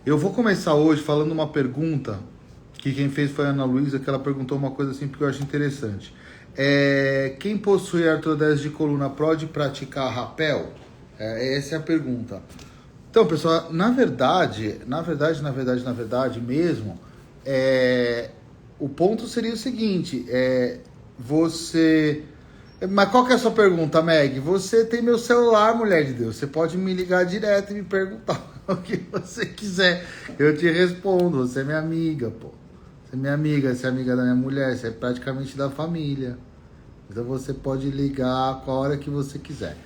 Eu vou começar hoje falando uma pergunta que quem fez foi a Ana Luísa, que ela perguntou uma coisa assim porque eu acho interessante. Quem possui artrodese de coluna pode praticar rapel? Essa é a pergunta. Então, pessoal, na verdade mesmo, o ponto seria o seguinte, você... Mas qual que é a sua pergunta, Meg? Você tem meu celular, mulher de Deus. Você pode me ligar direto e me perguntar o que você quiser. Eu te respondo. Você é minha amiga, pô. Você é minha amiga, você é amiga da minha mulher, você é praticamente da família. Então você pode ligar a hora que você quiser.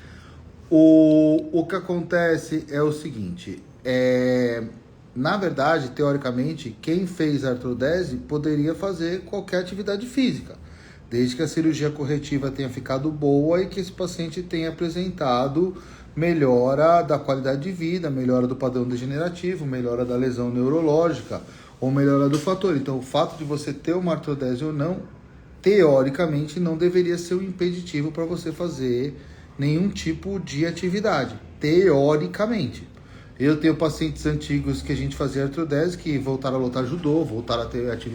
O que acontece é o seguinte, na verdade, teoricamente, quem fez artrodese poderia fazer qualquer atividade física, desde que a cirurgia corretiva tenha ficado boa e que esse paciente tenha apresentado melhora da qualidade de vida, melhora do padrão degenerativo, melhora da lesão neurológica ou melhora do fator. Então, o fato de você ter uma artrodese ou não, teoricamente, não deveria ser um impeditivo para você fazer nenhum tipo de atividade, teoricamente. Eu tenho pacientes antigos que a gente fazia artrodese, que voltaram a lutar judô, voltaram a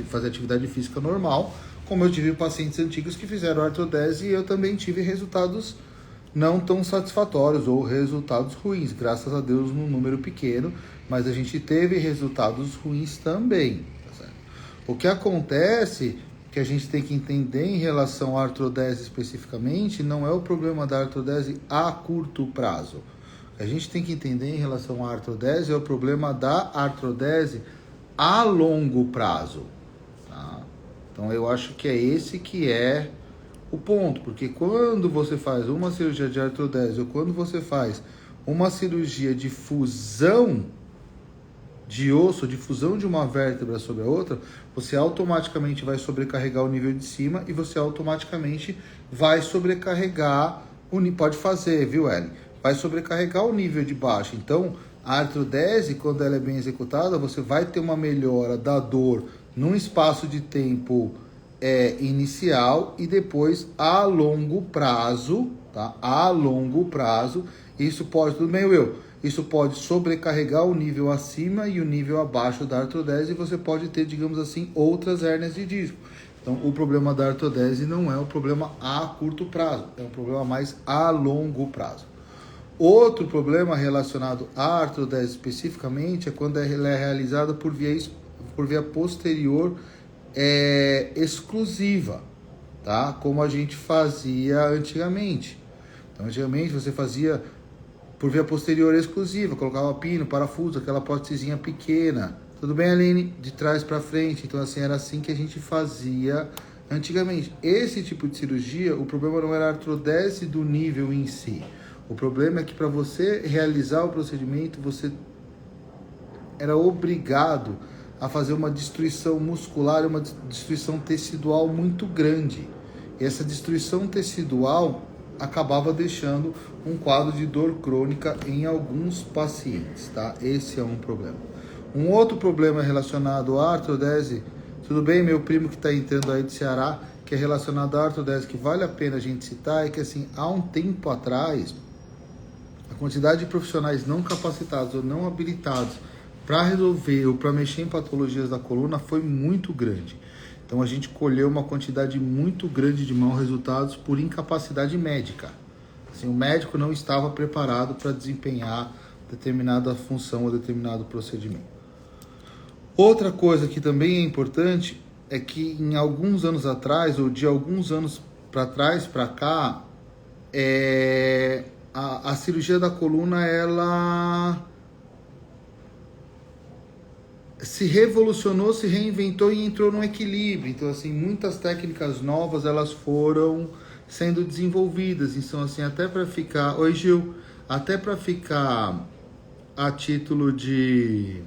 fazer atividade física normal, como eu tive pacientes antigos que fizeram artrodese e eu também tive resultados não tão satisfatórios ou resultados ruins, graças a Deus num número pequeno, mas a gente teve resultados ruins também. Tá certo? O que acontece, que a gente tem que entender em relação à artrodese especificamente, não é o problema da artrodese a curto prazo. O que a gente tem que entender em relação à artrodese é o problema da artrodese a longo prazo. Tá? Então eu acho que é esse que é o ponto, porque quando você faz uma cirurgia de artrodese ou quando você faz uma cirurgia de fusão de osso, de fusão de uma vértebra sobre a outra, você automaticamente vai sobrecarregar o nível de cima e você automaticamente vai sobrecarregar, pode fazer, viu, Ellen? Vai sobrecarregar o nível de baixo. Então, a artrodese, quando ela é bem executada, você vai ter uma melhora da dor num espaço de tempo inicial e depois a longo prazo, tá? A longo prazo, isso pode, tudo bem, Will? Isso pode sobrecarregar o nível acima e o nível abaixo da artrodese e você pode ter, digamos assim, outras hérnias de disco. Então, o problema da artrodese não é um problema a curto prazo, é um problema mais a longo prazo. Outro problema relacionado à artrodese especificamente é quando ela é realizada por via posterior exclusiva, tá? Como a gente fazia antigamente. Então, antigamente você fazia por via posterior exclusiva, colocava pino, parafuso, aquela prótesezinha pequena. Tudo bem, Aline? De trás para frente. Então, assim, era assim que a gente fazia antigamente. Esse tipo de cirurgia, o problema não era a artrodese do nível em si. O problema é que para você realizar o procedimento, você era obrigado a fazer uma destruição muscular, uma destruição tecidual muito grande. E essa destruição tecidual acabava deixando um quadro de dor crônica em alguns pacientes, tá? Esse é um problema. Um outro problema relacionado à artrodese, tudo bem, meu primo que está entrando aí de Ceará, que é relacionado à artrodese, que vale a pena a gente citar, é que assim, há um tempo atrás, a quantidade de profissionais não capacitados ou não habilitados para resolver ou para mexer em patologias da coluna foi muito grande. Então a gente colheu uma quantidade muito grande de maus resultados por incapacidade médica. Assim, o médico não estava preparado para desempenhar determinada função ou determinado procedimento. Outra coisa que também é importante é que em alguns anos atrás, ou de alguns anos para trás para cá, a cirurgia da coluna ela se revolucionou, se reinventou e entrou num equilíbrio. Então, assim, muitas técnicas novas, elas foram sendo desenvolvidas. Então, assim, até para ficar... Oi, Gil. Até para ficar a título de...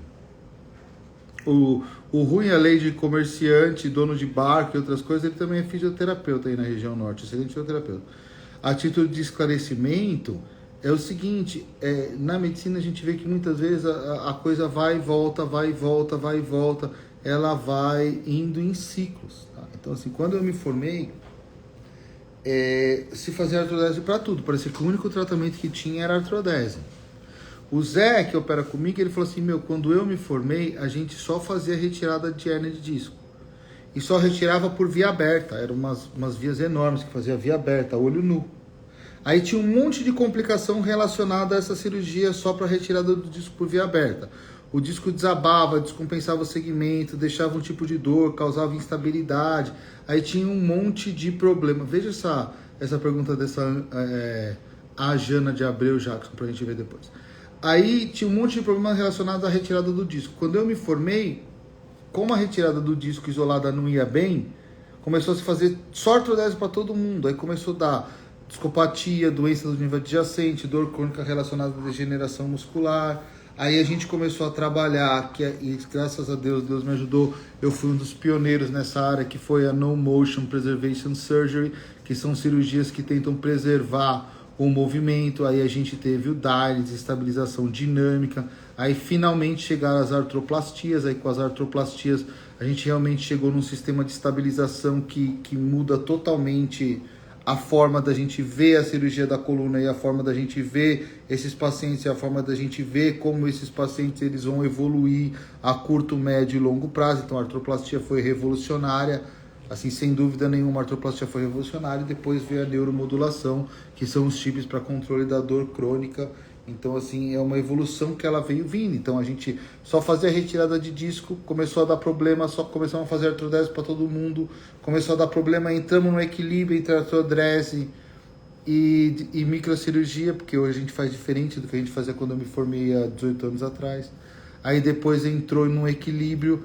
O ruim, além de comerciante, dono de barco e outras coisas, ele também é fisioterapeuta aí na região norte, excelente fisioterapeuta. A título de esclarecimento, é o seguinte, na medicina a gente vê que muitas vezes a coisa vai e volta, vai e volta, vai e volta, ela vai indo em ciclos. Tá? Então, assim, quando eu me formei, se fazia artrodese para tudo, parecia que o único tratamento que tinha era artrodese. O Zé, que opera comigo, ele falou assim, quando eu me formei, a gente só fazia retirada de hérnia de disco. E só retirava por via aberta. Eram umas vias enormes que fazia via aberta, olho nu. Aí tinha um monte de complicação relacionada a essa cirurgia só para retirada do disco por via aberta. O disco desabava, descompensava o segmento, deixava um tipo de dor, causava instabilidade. Aí tinha um monte de problema. Veja essa pergunta dessa a Jana de Abreu Jackson, para a gente ver depois. Aí tinha um monte de problemas relacionados à retirada do disco. Quando eu me formei, como a retirada do disco isolada não ia bem, começou a se fazer só artrodese para todo mundo. Aí começou a dar discopatia, doença do nível adjacente, dor crônica relacionada à degeneração muscular. Aí a gente começou a trabalhar, e graças a Deus, Deus me ajudou, eu fui um dos pioneiros nessa área, que foi a No Motion Preservation Surgery, que são cirurgias que tentam preservar o movimento. Aí a gente teve o diálise, estabilização dinâmica, aí finalmente chegaram as artroplastias. Aí com as artroplastias a gente realmente chegou num sistema de estabilização que muda totalmente a forma da gente ver a cirurgia da coluna e a forma da gente ver esses pacientes e a forma da gente ver como esses pacientes eles vão evoluir a curto, médio e longo prazo. Então a artroplastia foi revolucionária, assim, sem dúvida nenhuma a artroplastia foi revolucionária. E depois veio a neuromodulação, que são os chips para controle da dor crônica. Então, assim, é uma evolução que ela veio vindo. Então, a gente só fazia retirada de disco, começou a dar problema, só começamos a fazer artrodese para todo mundo, começou a dar problema, entramos no equilíbrio entre artrodese e microcirurgia, porque hoje a gente faz diferente do que a gente fazia quando eu me formei há 18 anos atrás. Aí depois entrou num equilíbrio,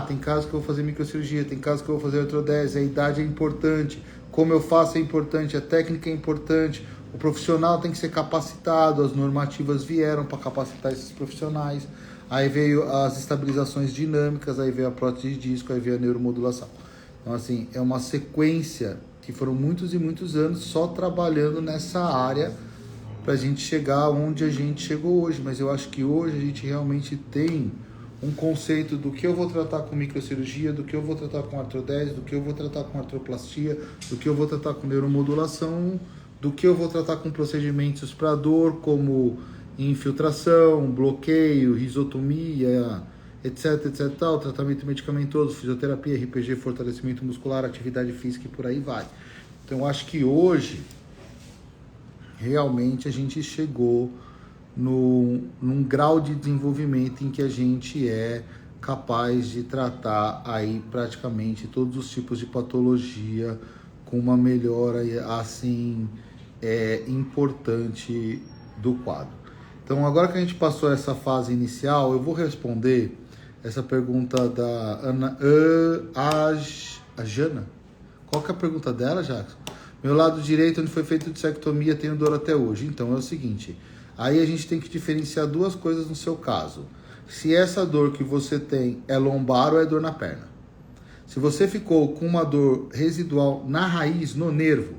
tem casos que eu vou fazer microcirurgia, tem casos que eu vou fazer artrodese, a idade é importante, como eu faço é importante, a técnica é importante, o profissional tem que ser capacitado, as normativas vieram para capacitar esses profissionais. Aí veio as estabilizações dinâmicas, aí veio a prótese de disco, aí veio a neuromodulação. Então, assim, é uma sequência que foram muitos e muitos anos só trabalhando nessa área para a gente chegar onde a gente chegou hoje. Mas eu acho que hoje a gente realmente tem um conceito do que eu vou tratar com microcirurgia, do que eu vou tratar com artrodese, do que eu vou tratar com artroplastia, do que eu vou tratar com neuromodulação, do que eu vou tratar com procedimentos para dor, como infiltração, bloqueio, risotomia, etc, etc, tal, tratamento medicamentoso, fisioterapia, RPG, fortalecimento muscular, atividade física e por aí vai. Então, eu acho que hoje, realmente, a gente chegou num grau de desenvolvimento em que a gente é capaz de tratar aí praticamente todos os tipos de patologia com uma melhora, assim, importante do quadro. Então, agora que a gente passou essa fase inicial, eu vou responder essa pergunta da a Jana. Qual que é a pergunta dela, Jackson? Meu lado direito, onde foi feita dissectomia, tenho dor até hoje. Então, é o seguinte, aí a gente tem que diferenciar duas coisas no seu caso. Se essa dor que você tem é lombar ou é dor na perna. Se você ficou com uma dor residual na raiz, no nervo,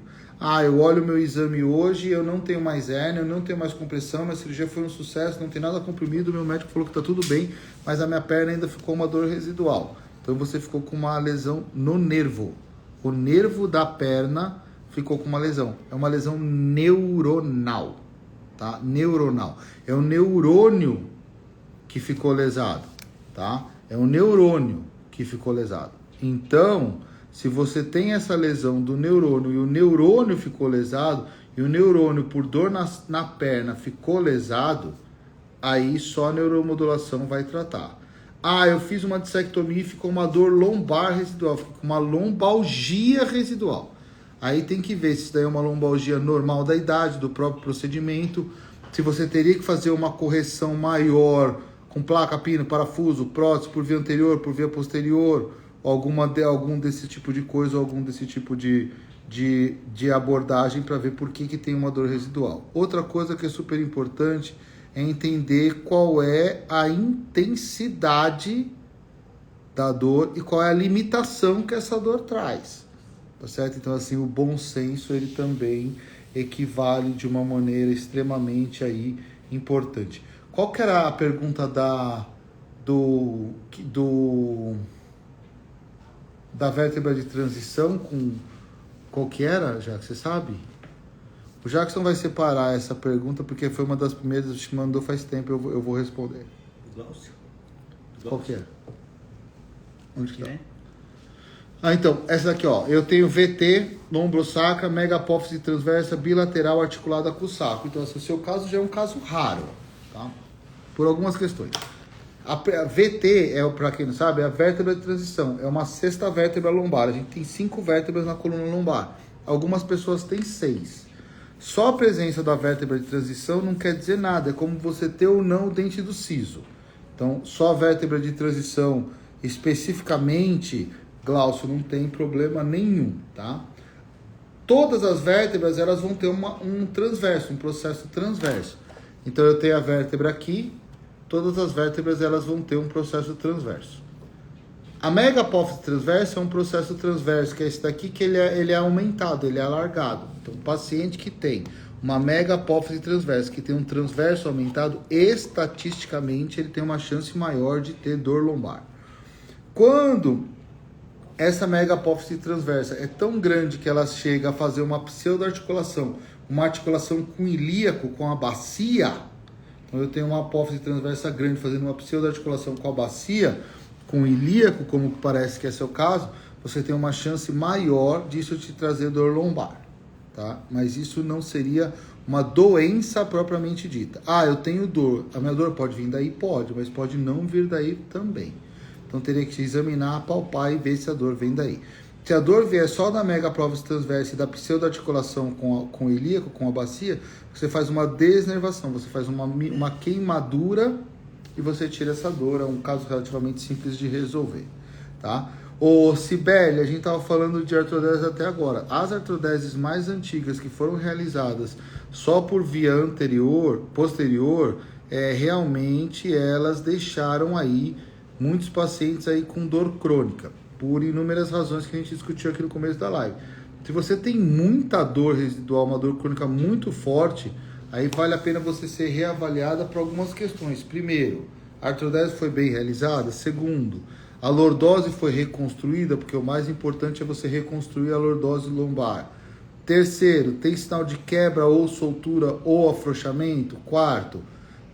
eu olho o meu exame hoje, eu não tenho mais hérnia, eu não tenho mais compressão, minha cirurgia foi um sucesso, não tem nada comprimido, meu médico falou que está tudo bem, mas a minha perna ainda ficou uma dor residual. Então você ficou com uma lesão no nervo. O nervo da perna ficou com uma lesão. É uma lesão neuronal, tá? Neuronal. É o neurônio que ficou lesado, tá? É o neurônio que ficou lesado. Então, se você tem essa lesão do neurônio e o neurônio ficou lesado, e o neurônio por dor na perna ficou lesado, aí só a neuromodulação vai tratar. Eu fiz uma dissectomia e ficou uma dor lombar residual, ficou com uma lombalgia residual. Aí tem que ver se isso daí é uma lombalgia normal da idade, do próprio procedimento, se você teria que fazer uma correção maior com placa, pino, parafuso, prótese por via anterior, por via posterior, algum desse tipo de coisa, ou algum desse tipo de abordagem para ver por que tem uma dor residual. Outra coisa que é super importante é entender qual é a intensidade da dor e qual é a limitação que essa dor traz, tá certo? Então, assim, o bom senso, ele também equivale de uma maneira extremamente aí importante. Qual que era a pergunta da vértebra de transição, qual que era, já que você sabe? O Jackson vai separar essa pergunta, porque foi uma das primeiras que mandou faz tempo, eu vou responder. Glaucio. Qual que é? Onde que é? Então, essa daqui, ó. Eu tenho VT, lombrosacra, megapófise transversa, bilateral articulada com o saco. Então, esse seu caso já é um caso raro, tá? Por algumas questões. A VT, para quem não sabe, é a vértebra de transição. É uma sexta vértebra lombar. A gente tem 5 vértebras na coluna lombar. Algumas pessoas têm 6. Só a presença da vértebra de transição não quer dizer nada. É como você ter ou não o dente do siso. Então, só a vértebra de transição especificamente, Glaucio, não tem problema nenhum, tá? Todas as vértebras, elas vão ter um transverso, um processo transverso. Então, eu tenho a vértebra aqui, todas as vértebras, elas vão ter um processo transverso. A megapófise transversa é um processo transverso, que é esse daqui, que ele é aumentado, ele é alargado. Então, o paciente que tem uma megapófise transversa, que tem um transverso aumentado, estatisticamente, ele tem uma chance maior de ter dor lombar. Quando essa megapófise transversa é tão grande que ela chega a fazer uma pseudoarticulação, uma articulação com o ilíaco, com a bacia, então eu tenho uma apófise transversa grande fazendo uma pseudoarticulação com a bacia, com o ilíaco, como parece que é seu caso, você tem uma chance maior disso te trazer dor lombar, tá? Mas isso não seria uma doença propriamente dita. Ah, eu tenho dor. A minha dor pode vir daí? Pode, mas pode não vir daí também. Então teria que examinar, palpar e ver se a dor vem daí. Se a dor vier só da megapófise transversa e da pseudoarticulação com o ilíaco, com a bacia, você faz uma desnervação, você faz uma queimadura e você tira essa dor. É um caso relativamente simples de resolver, tá? Ô, Cibele, a gente estava falando de artrodese até agora. As artrodeses mais antigas que foram realizadas só por via posterior, realmente elas deixaram aí muitos pacientes aí com dor crônica, por inúmeras razões que a gente discutiu aqui no começo da live. Se você tem muita dor residual, uma dor crônica muito forte, aí vale a pena você ser reavaliada por algumas questões. Primeiro, a artrodese foi bem realizada? Segundo, a lordose foi reconstruída, porque o mais importante é você reconstruir a lordose lombar. Terceiro, tem sinal de quebra ou soltura ou afrouxamento? Quarto,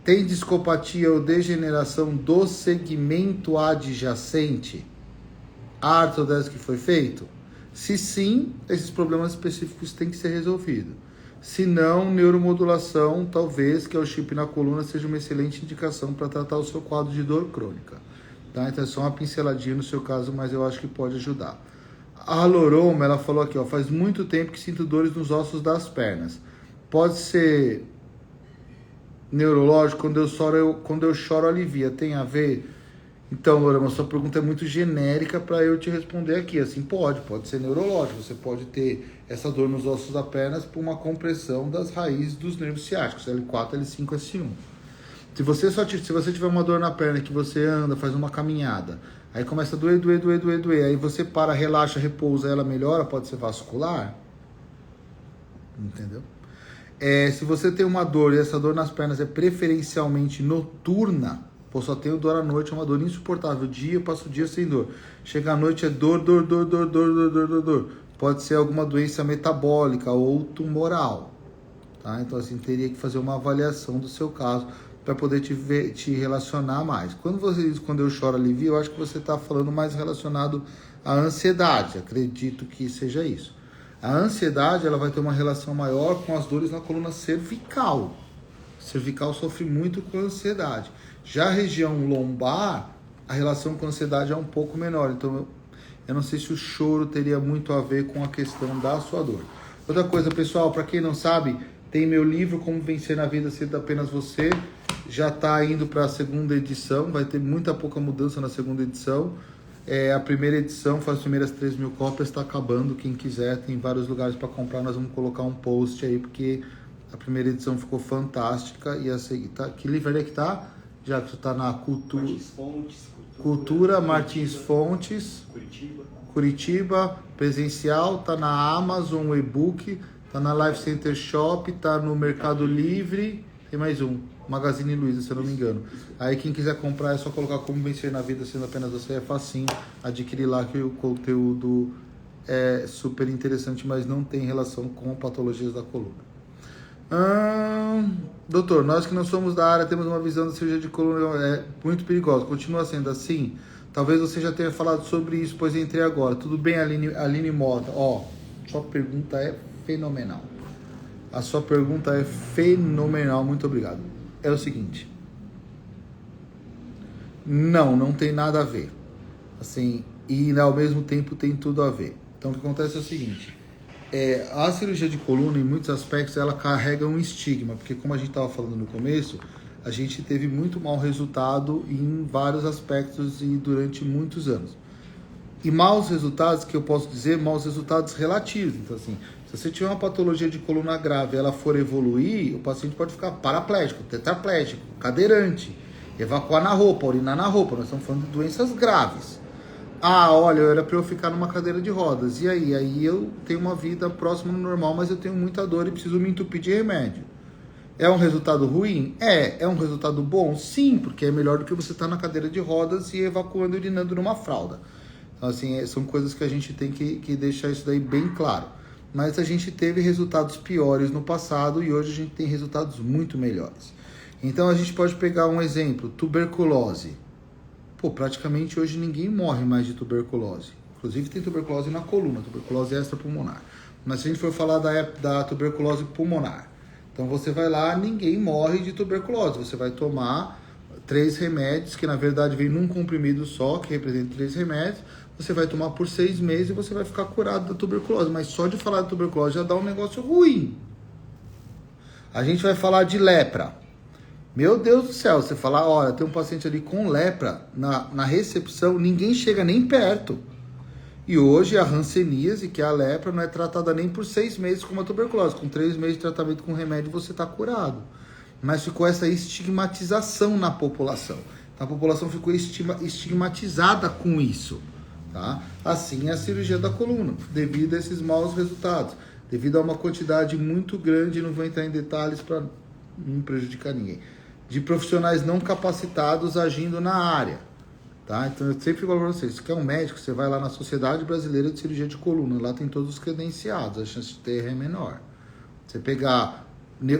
tem discopatia ou degeneração do segmento adjacente à artrodese que foi feito? Se sim, esses problemas específicos têm que ser resolvidos. Se não, neuromodulação, talvez, que é o chip na coluna, seja uma excelente indicação para tratar o seu quadro de dor crônica. Tá? Então é só uma pinceladinha no seu caso, mas eu acho que pode ajudar. A Loroma, ela falou aqui, ó, faz muito tempo que sinto dores nos ossos das pernas. Pode ser neurológico, quando eu choro alivia, tem a ver? Então, Lorama, sua pergunta é muito genérica para eu te responder aqui. Assim, pode ser neurológico, você pode ter essa dor nos ossos das pernas por uma compressão das raízes dos nervos ciáticos, L4, L5, S1. Se você tiver uma dor na perna que você anda, faz uma caminhada, aí começa a doer, aí você para, relaxa, repousa, ela melhora, pode ser vascular, entendeu? Se você tem uma dor e essa dor nas pernas é preferencialmente noturna, só tenho dor à noite, é uma dor insuportável, dia, eu passo o dia sem dor, chega à noite é dor, pode ser alguma doença metabólica ou tumoral, tá? Então assim, teria que fazer uma avaliação do seu caso para poder te relacionar mais. Quando você diz quando eu choro alivio, eu acho que você está falando mais relacionado à ansiedade, acredito que seja isso. A ansiedade, ela vai ter uma relação maior com as dores na coluna cervical. Cervical sofre muito com a ansiedade. Já a região lombar, a relação com a ansiedade é um pouco menor. Então, eu não sei se o choro teria muito a ver com a questão da sua dor. Outra coisa, pessoal, para quem não sabe, tem meu livro Como Vencer na Vida Sendo Apenas Você. Já está indo para a segunda edição. Vai ter pouca mudança na segunda edição. A primeira edição, faz as primeiras 3.000 cópias, está acabando. Quem quiser, tem vários lugares para comprar. Nós vamos colocar um post aí, porque a primeira edição ficou fantástica. E essa tá, que livraria que tá? Já que tu tá na Cultura Martins Fontes, Curitiba, presencial, tá na Amazon, o e-book, tá na Life Center Shop, tá no Mercado Livre, tem mais um, Magazine Luiza, se eu não me engano. Aí quem quiser comprar é só colocar Como Vencer na Vida Sendo Apenas Você, é facinho, adquirir lá que o conteúdo é super interessante, mas não tem relação com patologias da coluna. Doutor, nós que não somos da área temos uma visão da cirurgia de coluna muito perigosa. Continua sendo assim? Talvez você já tenha falado sobre isso, pois entrei agora. Tudo bem, Aline Mota? Sua pergunta é fenomenal. A sua pergunta é fenomenal. Muito obrigado. É o seguinte. Não tem nada a ver. Assim, e ao mesmo tempo tem tudo a ver. Então o que acontece é o seguinte. A cirurgia de coluna, em muitos aspectos, ela carrega um estigma, porque como a gente estava falando no começo, a gente teve muito mau resultado em vários aspectos e durante muitos anos. E maus resultados, que eu posso dizer, maus resultados relativos. Então, assim, se você tiver uma patologia de coluna grave e ela for evoluir, o paciente pode ficar paraplégico, tetraplégico, cadeirante, evacuar na roupa, urinar na roupa. Nós estamos falando de doenças graves. Olha, era para eu ficar numa cadeira de rodas. E aí? Aí eu tenho uma vida próxima do normal, mas eu tenho muita dor e preciso me entupir de remédio. É um resultado ruim? É um resultado bom? Sim, porque é melhor do que você estar na cadeira de rodas e evacuando e urinando numa fralda. Então, assim, são coisas que a gente tem que deixar isso daí bem claro. Mas a gente teve resultados piores no passado e hoje a gente tem resultados muito melhores. Então, a gente pode pegar um exemplo, tuberculose. Praticamente hoje ninguém morre mais de tuberculose. Inclusive tem tuberculose na coluna, tuberculose extrapulmonar. Mas se a gente for falar da tuberculose pulmonar, então você vai lá, ninguém morre de tuberculose. Você vai tomar 3 remédios, que na verdade vem num comprimido só, que representa 3 remédios. Você vai tomar por 6 meses e você vai ficar curado da tuberculose. Mas só de falar de tuberculose já dá um negócio ruim. A gente vai falar de lepra. Meu Deus do céu, você fala, olha, tem um paciente ali com lepra na recepção, ninguém chega nem perto. E hoje a hanseníase, que é a lepra, não é tratada nem por 6 meses como a tuberculose. Com 3 meses de tratamento com remédio você está curado. Mas ficou essa estigmatização na população. A população ficou estigmatizada com isso. Tá? Assim é a cirurgia da coluna, devido a esses maus resultados. Devido a uma quantidade muito grande, não vou entrar em detalhes para não prejudicar ninguém, de profissionais não capacitados agindo na área, tá? Então eu sempre falo para vocês, se quer um médico, você vai lá na Sociedade Brasileira de Cirurgia de Coluna, lá tem todos os credenciados, a chance de ter erro é menor. Você pegar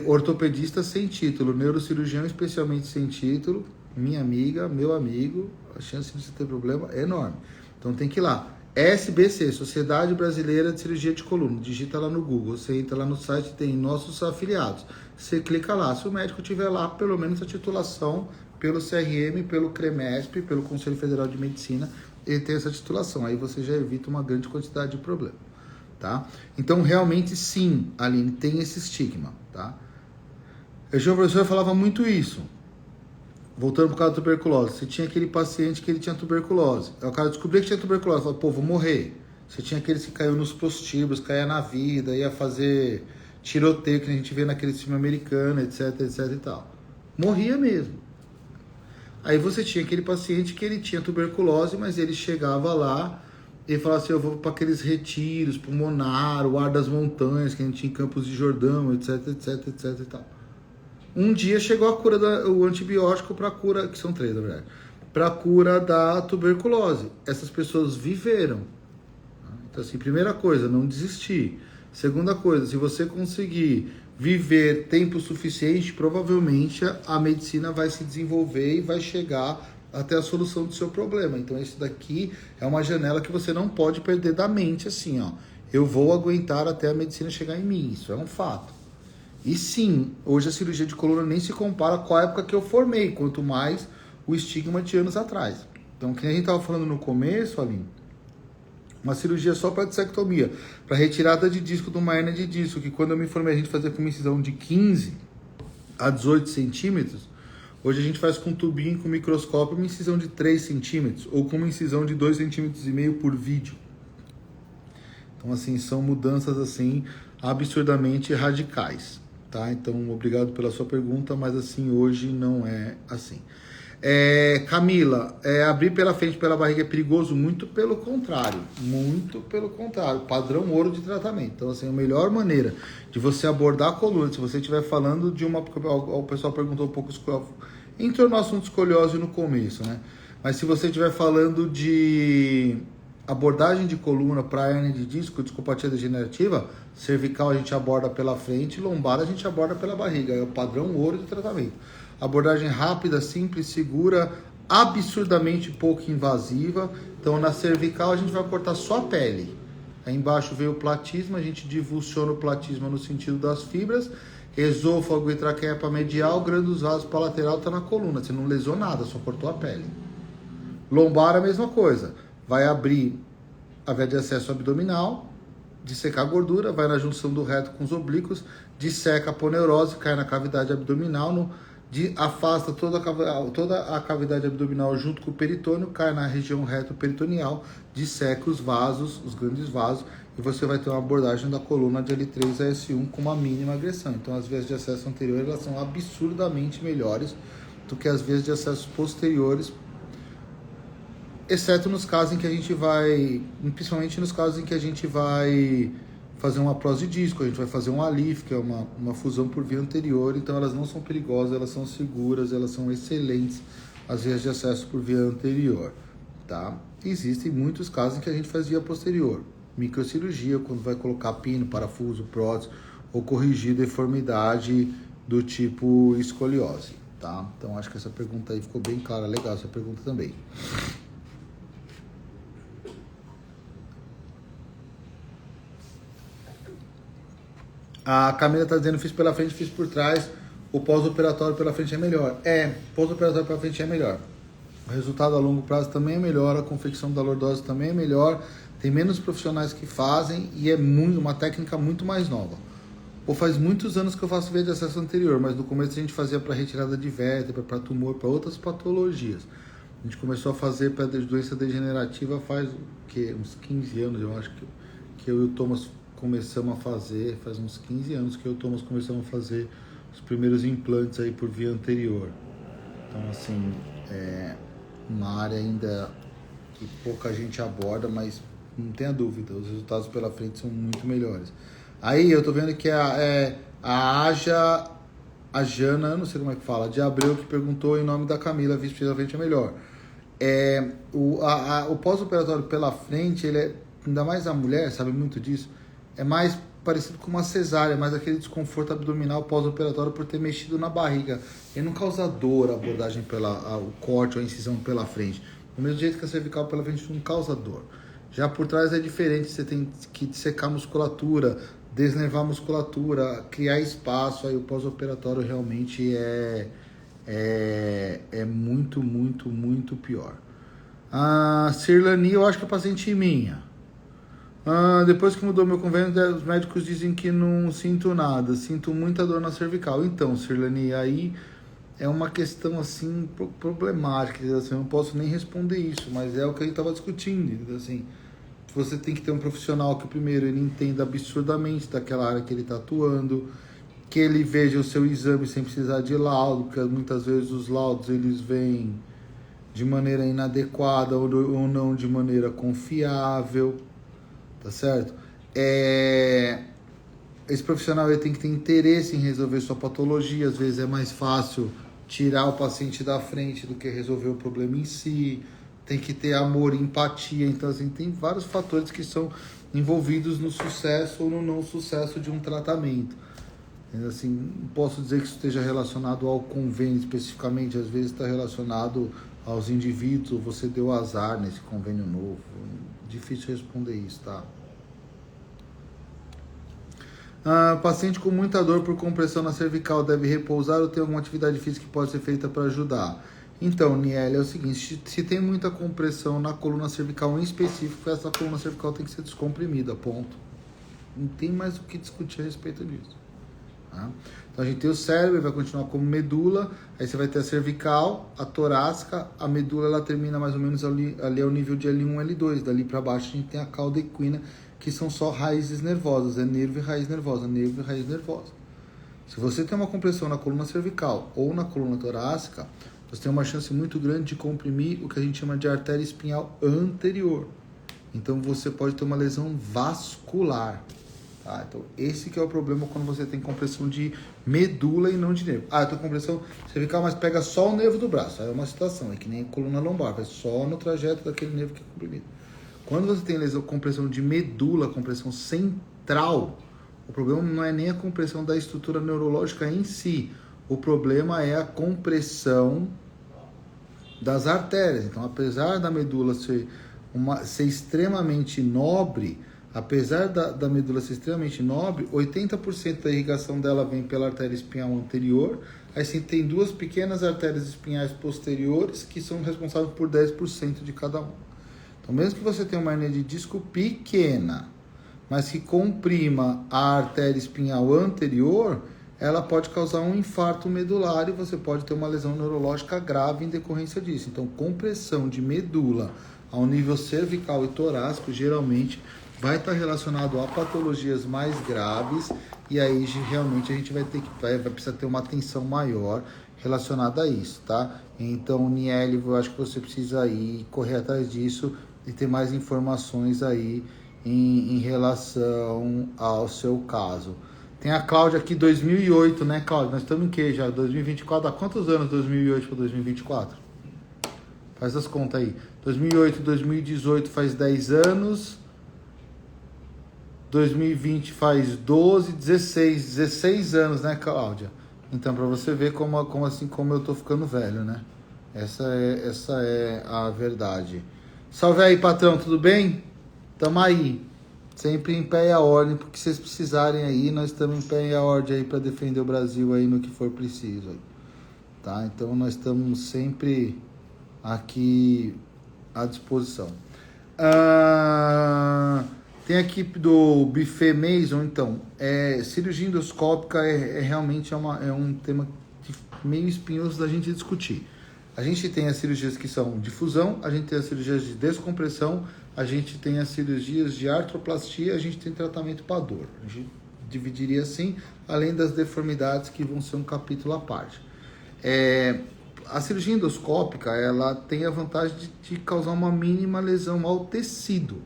ortopedista sem título, neurocirurgião especialmente sem título, minha amiga, meu amigo, a chance de você ter problema é enorme. Então tem que ir lá. SBC, Sociedade Brasileira de Cirurgia de Coluna, digita lá no Google, você entra lá no site, tem nossos afiliados, você clica lá, se o médico tiver lá, pelo menos a titulação pelo CRM, pelo CREMESP, pelo Conselho Federal de Medicina, ele tem essa titulação, aí você já evita uma grande quantidade de problema, tá? Então realmente sim, Aline, tem esse estigma, tá? O professor falava muito isso. Voltando por causa da tuberculose, você tinha aquele paciente que ele tinha tuberculose. Aí o cara descobriu que tinha tuberculose, falou, pô, vou morrer. Você tinha aqueles que caiu nos prostíbulos, caía na vida, ia fazer tiroteio, que a gente vê naquele filme americano, etc, etc e tal. Morria mesmo. Aí você tinha aquele paciente que ele tinha tuberculose, mas ele chegava lá e falava assim, eu vou para aqueles retiros, pulmonar, o ar das montanhas, que a gente tinha em Campos de Jordão, etc, etc, etc e tal. Um dia chegou a cura, o antibiótico para a cura, que são 3 na verdade, para a cura da tuberculose. Essas pessoas viveram. Então assim, primeira coisa, não desistir. Segunda coisa, se você conseguir viver tempo suficiente, provavelmente a medicina vai se desenvolver e vai chegar até a solução do seu problema. Então isso daqui é uma janela que você não pode perder da mente, assim, ó. Eu vou aguentar até a medicina chegar em mim, isso é um fato. E sim, hoje a cirurgia de coluna nem se compara com a época que eu formei, quanto mais o estigma de anos atrás. Então, que a gente estava falando no começo, Aline, uma cirurgia só para dissectomia, para retirada de disco de uma hérnia de disco, que quando eu me formei a gente fazia com uma incisão de 15 a 18 centímetros, hoje a gente faz com um tubinho, com microscópio, uma incisão de 3 centímetros, ou com uma incisão de 2,5 centímetros por vídeo. Então, assim, são mudanças, assim, absurdamente radicais. Tá? Então, obrigado pela sua pergunta, mas assim, hoje não é assim. Camila, abrir pela frente, pela barriga é perigoso? Muito pelo contrário, padrão ouro de tratamento. Então, assim, a melhor maneira de você abordar a coluna, se você estiver falando de uma... O pessoal perguntou um pouco, entrou no assunto escoliose no começo, né? Mas se você estiver falando de abordagem de coluna para hernia de disco, discopatia degenerativa, cervical a gente aborda pela frente, lombar a gente aborda pela barriga. É o padrão ouro do tratamento. Abordagem rápida, simples, segura, absurdamente pouco invasiva. Então, na cervical a gente vai cortar só a pele. Aí embaixo veio o platisma, a gente divulsiona o platisma no sentido das fibras. Esôfago e traqueia para medial, grande dos vasos para lateral, tá na coluna. Você não lesou nada, só cortou a pele. Lombar a mesma coisa. Vai abrir a via de acesso abdominal, dissecar a gordura, vai na junção do reto com os oblíquos, disseca a aponeurose, cai na cavidade abdominal, afasta toda a cavidade abdominal junto com o peritônio, cai na região reto-peritoneal, disseca os vasos, os grandes vasos, e você vai ter uma abordagem da coluna de L3 a S1 com uma mínima agressão. Então as vias de acesso anteriores elas são absurdamente melhores do que as vias de acesso posteriores, exceto nos casos em que a gente vai, principalmente nos casos em que a gente vai fazer uma prótese de disco, a gente vai fazer um ALIF, que é uma fusão por via anterior, então elas não são perigosas, elas são seguras, elas são excelentes, as vias de acesso por via anterior, tá? Existem muitos casos em que a gente faz via posterior, microcirurgia, quando vai colocar pino, parafuso, prótese, ou corrigir deformidade do tipo escoliose, tá? Então acho que essa pergunta aí ficou bem clara, legal essa pergunta também. A Camila está dizendo, fiz pela frente, fiz por trás, o pós-operatório pela frente é melhor. Pós-operatório pela frente é melhor. O resultado a longo prazo também é melhor, a confecção da lordose também é melhor, tem menos profissionais que fazem e é uma técnica muito mais nova. Faz muitos anos que eu faço via de acesso anterior, mas no começo a gente fazia para retirada de vértebra, para tumor, para outras patologias. A gente começou a fazer para doença degenerativa faz uns 15 anos, eu acho que eu e o Thomas começamos a fazer, faz uns 15 anos que eu e o Thomas começamos a fazer os primeiros implantes aí por via anterior. Então, assim, é uma área ainda que pouca gente aborda, mas não tenha dúvida, os resultados pela frente são muito melhores. Aí eu tô vendo que a Jana, eu não sei como é que fala, de Abreu, que perguntou em nome da Camila, vice-presidente é melhor. O pós-operatório pela frente, ele é, ainda mais a mulher, sabe muito disso, é mais parecido com uma cesárea, mais aquele desconforto abdominal pós-operatório por ter mexido na barriga. Ele não causa dor a abordagem o corte ou a incisão pela frente. Do mesmo jeito que a cervical pela frente não causa dor. Já por trás é diferente, você tem que dissecar a musculatura, desnervar a musculatura, criar espaço, aí o pós-operatório realmente é muito, muito, muito pior. A Cirlani, eu acho que é paciente minha. Depois que mudou meu convênio, os médicos dizem que não sinto nada, sinto muita dor na cervical. Então, Cirlani, aí é uma questão assim problemática, assim, eu não posso nem responder isso, mas é o que a gente estava discutindo, assim, você tem que ter um profissional que primeiro ele entenda absurdamente daquela área que ele está atuando, que ele veja o seu exame sem precisar de laudo, porque muitas vezes os laudos eles vêm de maneira inadequada ou não de maneira confiável. Tá certo? Esse profissional ele tem que ter interesse em resolver sua patologia. Às vezes é mais fácil tirar o paciente da frente do que resolver o problema em si. Tem que ter amor e empatia. Então, assim, tem vários fatores que são envolvidos no sucesso ou no não sucesso de um tratamento. Assim, não posso dizer que isso esteja relacionado ao convênio especificamente. Às vezes está relacionado aos indivíduos, ou você deu azar nesse convênio novo. Difícil responder isso, tá? Paciente com muita dor por compressão na cervical deve repousar ou tem alguma atividade física que pode ser feita para ajudar? Então, Niele, é o seguinte, se tem muita compressão na coluna cervical em específico, essa coluna cervical tem que ser descomprimida, ponto. Não tem mais o que discutir a respeito disso. Tá? Então a gente tem o cérebro, vai continuar como medula, aí você vai ter a cervical, a torácica, a medula ela termina mais ou menos ali ao nível de L1, L2, dali para baixo a gente tem a cauda equina, que são só raízes nervosas, é nervo e raiz nervosa, nervo e raiz nervosa. Se você tem uma compressão na coluna cervical ou na coluna torácica, você tem uma chance muito grande de comprimir o que a gente chama de artéria espinhal anterior. Então você pode ter uma lesão vascular. Tá? Então, esse que é o problema quando você tem compressão de medula e não de nervo. Eu tô com compressão cervical, mas pega só o nervo do braço. Aí é uma situação, é que nem coluna lombar, vai só no trajeto daquele nervo que é comprimido. Quando você tem lesão, compressão de medula, compressão central, o problema não é nem a compressão da estrutura neurológica em si. O problema é a compressão das artérias. Então, apesar da medula ser extremamente nobre, apesar da medula ser extremamente nobre, 80% da irrigação dela vem pela artéria espinhal anterior. Aí sim, tem duas pequenas artérias espinhais posteriores que são responsáveis por 10% de cada uma. Então, mesmo que você tenha uma hernia de disco pequena, mas que comprima a artéria espinhal anterior, ela pode causar um infarto medular e você pode ter uma lesão neurológica grave em decorrência disso. Então, compressão de medula ao nível cervical e torácico geralmente vai estar relacionado a patologias mais graves e aí realmente a gente vai precisar ter uma atenção maior relacionada a isso, tá? Então, Niele, eu acho que você precisa ir correr atrás disso e ter mais informações aí em relação ao seu caso. Tem a Cláudia aqui, 2008, né, Cláudia? Nós estamos em que já? 2024? Há quantos anos 2008 para 2024? Faz as contas aí. 2008, 2018 faz 10 anos. 2020 faz 12, 16 anos, né, Cláudia? Então, para você ver como eu tô ficando velho, né? Essa é a verdade. Salve aí, patrão, tudo bem? Tamo aí. Sempre em pé e a ordem, porque vocês precisarem aí, nós estamos em pé e a ordem aí para defender o Brasil aí no que for preciso. Aí, tá? Então, nós estamos sempre aqui à disposição. Tem aqui do Buffet Mason, então, cirurgia endoscópica realmente um tema meio espinhoso da gente discutir. A gente tem as cirurgias que são de fusão, a gente tem as cirurgias de descompressão, a gente tem as cirurgias de artroplastia, a gente tem tratamento para dor. A gente dividiria assim, além das deformidades que vão ser um capítulo à parte. A cirurgia endoscópica, ela tem a vantagem de causar uma mínima lesão ao tecido,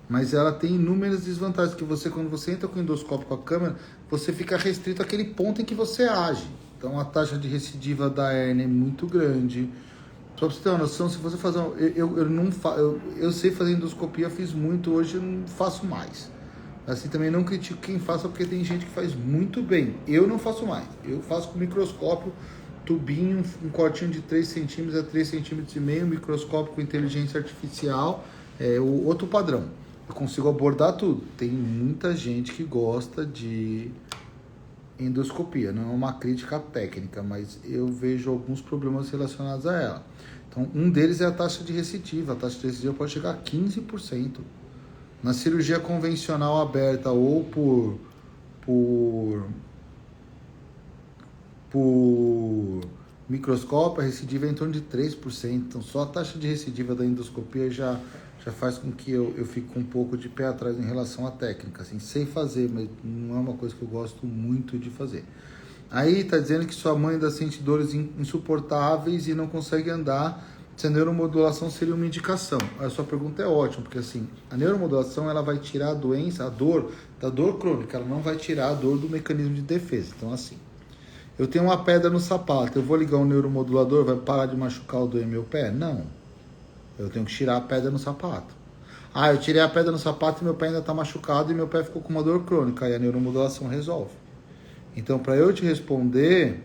mas ela tem inúmeras desvantagens, que quando você entra com o endoscópio com a câmera, você fica restrito àquele ponto em que você age. Então, a taxa de recidiva da hérnia é muito grande. Só para você ter uma noção, se você fazer... Eu sei fazer endoscopia, fiz muito, hoje eu não faço mais. Assim, também não critico quem faça, porque tem gente que faz muito bem. Eu não faço mais. Eu faço com microscópio, tubinho, um cortinho de 3 centímetros a 3,5 cm, microscópio com inteligência artificial, o outro padrão. Eu consigo abordar tudo. Tem muita gente que gosta de endoscopia, não é uma crítica técnica, mas eu vejo alguns problemas relacionados a ela. Então, um deles é a taxa de recidiva. A taxa de recidiva pode chegar a 15%. Na cirurgia convencional aberta ou por microscópio, a recidiva é em torno de 3%. Então, só a taxa de recidiva da endoscopia já faz com que eu fique com um pouco de pé atrás em relação à técnica. Assim, sei fazer, mas não é uma coisa que eu gosto muito de fazer. Aí está dizendo que sua mãe ainda sente dores insuportáveis e não consegue andar, se a neuromodulação seria uma indicação. A sua pergunta é ótima, porque assim, a neuromodulação ela vai tirar a doença, a dor, da dor crônica, ela não vai tirar a dor do mecanismo de defesa. Então assim, eu tenho uma pedra no sapato, eu vou ligar um neuromodulador, vai parar de machucar ou doer meu pé? Não. Eu tenho que tirar a pedra no sapato. Eu tirei a pedra no sapato e meu pé ainda está machucado e meu pé ficou com uma dor crônica. Aí a neuromodulação resolve. Então, para eu te responder,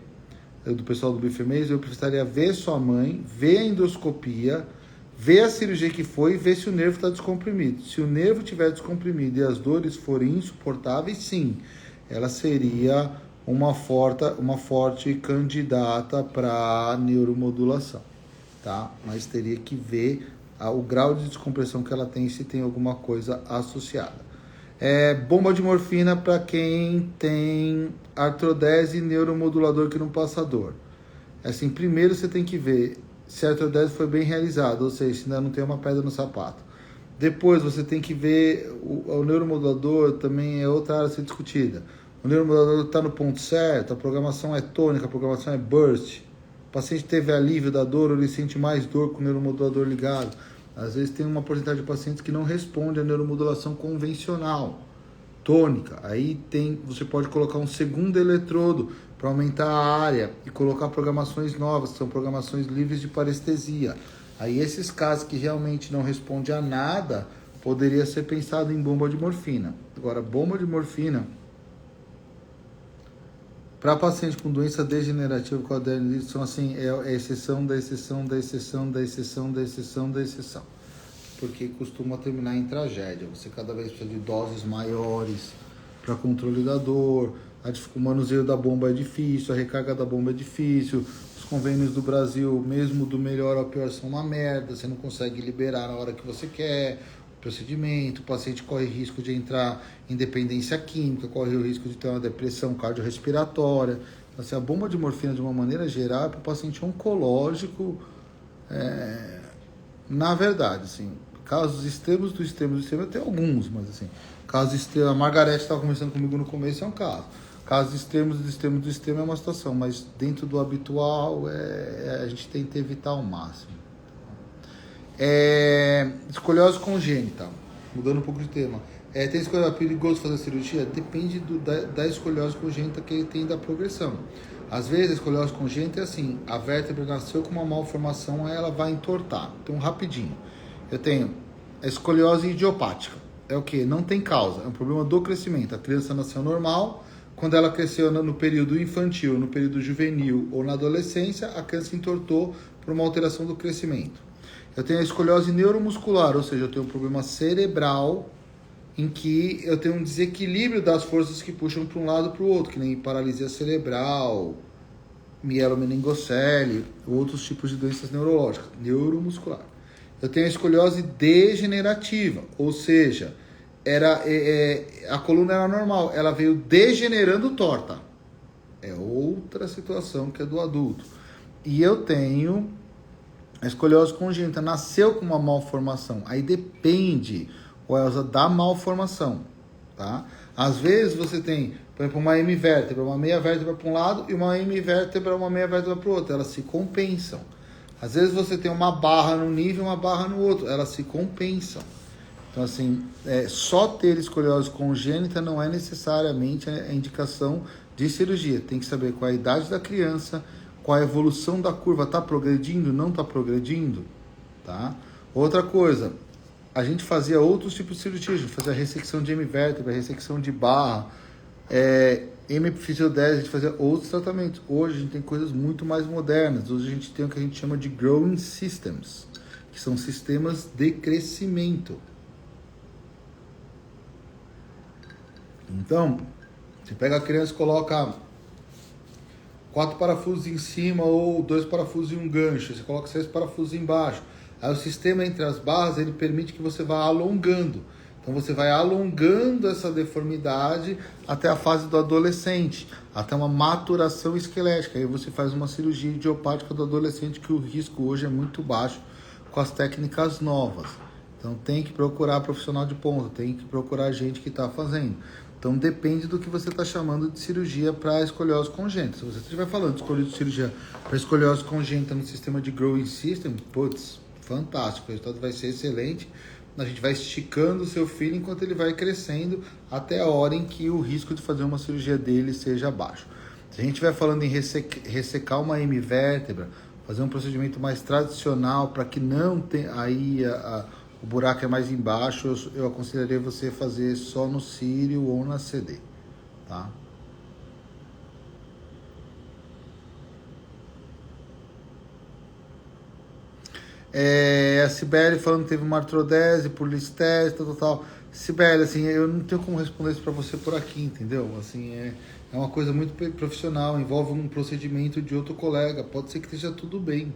do pessoal do Buffet Mason, eu precisaria ver sua mãe, ver a endoscopia, ver a cirurgia que foi e ver se o nervo está descomprimido. Se o nervo estiver descomprimido e as dores forem insuportáveis, sim, ela seria uma forte candidata para neuromodulação. Tá? Mas teria que ver o grau de descompressão que ela tem, se tem alguma coisa associada. Bomba de morfina para quem tem artrodese e neuromodulador que não passa dor. Assim, primeiro você tem que ver se a artrodese foi bem realizada, ou seja, se ainda não tem uma pedra no sapato. Depois você tem que ver o neuromodulador, também é outra área a ser discutida. O neuromodulador está no ponto certo, a programação é tônica, a programação é burst. O paciente teve alívio da dor, ou ele sente mais dor com o neuromodulador ligado. Às vezes tem uma porcentagem de pacientes que não responde à neuromodulação convencional, tônica. Aí você pode colocar um segundo eletrodo para aumentar a área e colocar programações novas, que são programações livres de parestesia. Aí esses casos que realmente não respondem a nada, poderia ser pensado em bomba de morfina. Agora, bomba de morfina para paciente com doença degenerativa com adrenalina são assim, é exceção da exceção da exceção da exceção da exceção da exceção. Porque costuma terminar em tragédia. Você cada vez precisa de doses maiores para controle da dor, o manuseio da bomba é difícil, a recarga da bomba é difícil, os convênios do Brasil, mesmo do melhor ao pior, são uma merda, você não consegue liberar na hora que você quer o procedimento, o paciente corre risco de entrar em dependência química, corre o risco de ter uma depressão cardiorrespiratória. Então, assim, a bomba de morfina, de uma maneira geral, é para o paciente oncológico, na verdade, assim, casos extremos do extremo do extremo, tem alguns, mas assim, casos extremos, a Margarete estava conversando comigo no começo, é um caso. Casos extremos do extremo do extremo é uma situação, mas dentro do habitual, a gente tenta evitar ao máximo. Escoliose congênita, mudando um pouco de tema. Tem escoliose, é perigoso fazer cirurgia? Depende da escoliose congênita que ele tem da progressão. Às vezes a escoliose congênita é assim, a vértebra nasceu com uma malformação, aí ela vai entortar. Então, rapidinho. Eu tenho a escoliose idiopática. É o que? Não tem causa, é um problema do crescimento. A criança nasceu normal, quando ela cresceu no período infantil, no período juvenil ou na adolescência, a criança entortou por uma alteração do crescimento. Eu tenho a escoliose neuromuscular, ou seja, eu tenho um problema cerebral em que eu tenho um desequilíbrio das forças que puxam para um lado e para o outro, que nem paralisia cerebral, mielomeningocele, outros tipos de doenças neurológicas, neuromuscular. Eu tenho a escoliose degenerativa, ou seja, a coluna era normal, ela veio degenerando torta. É outra situação que é do adulto. E eu tenho a escoliose congênita, nasceu com uma malformação. Aí depende, Elza, da malformação, tá? Às vezes você tem, por exemplo, uma hemivértebra, uma meia vértebra para um lado e uma hemivértebra, uma meia vértebra para o outro. Elas se compensam. Às vezes você tem uma barra num nível e uma barra no outro. Elas se compensam. Então, assim, só ter escoliose congênita não é necessariamente a indicação de cirurgia. Tem que saber qual é a idade da criança, qual a evolução da curva, está progredindo, não está progredindo, tá? Outra coisa, a gente fazia outros tipos de cirurgia, a gente fazia ressecção de hemivértebra, ressecção de barra, hemifisiodese, a gente fazia outros tratamentos. Hoje a gente tem coisas muito mais modernas, hoje a gente tem o que a gente chama de growing systems, que são sistemas de crescimento. Então, você pega a criança e coloca 4 parafusos em cima ou 2 parafusos e um gancho, você coloca 6 parafusos embaixo. Aí o sistema entre as barras, ele permite que você vá alongando. Então você vai alongando essa deformidade até a fase do adolescente, até uma maturação esquelética. Aí você faz uma cirurgia idiopática do adolescente, que o risco hoje é muito baixo com as técnicas novas. Então tem que procurar profissional de ponta, tem que procurar gente que está fazendo. Então depende do que você está chamando de cirurgia para escoliose congênita. Se você estiver falando de cirurgia para escoliose congênita no sistema de growing system, putz, fantástico, o resultado vai ser excelente. A gente vai esticando o seu filho enquanto ele vai crescendo até a hora em que o risco de fazer uma cirurgia dele seja baixo. Se a gente estiver falando em ressecar uma hemivértebra, fazer um procedimento mais tradicional para que não tenha aí o buraco é mais embaixo, eu aconselharia você fazer só no cílio ou na CD, tá? A Sibeli falando que teve uma artrodese por listese, tal. Sibeli, assim, eu não tenho como responder isso para você por aqui, entendeu? Assim, é uma coisa muito profissional, envolve um procedimento de outro colega, pode ser que esteja tudo bem,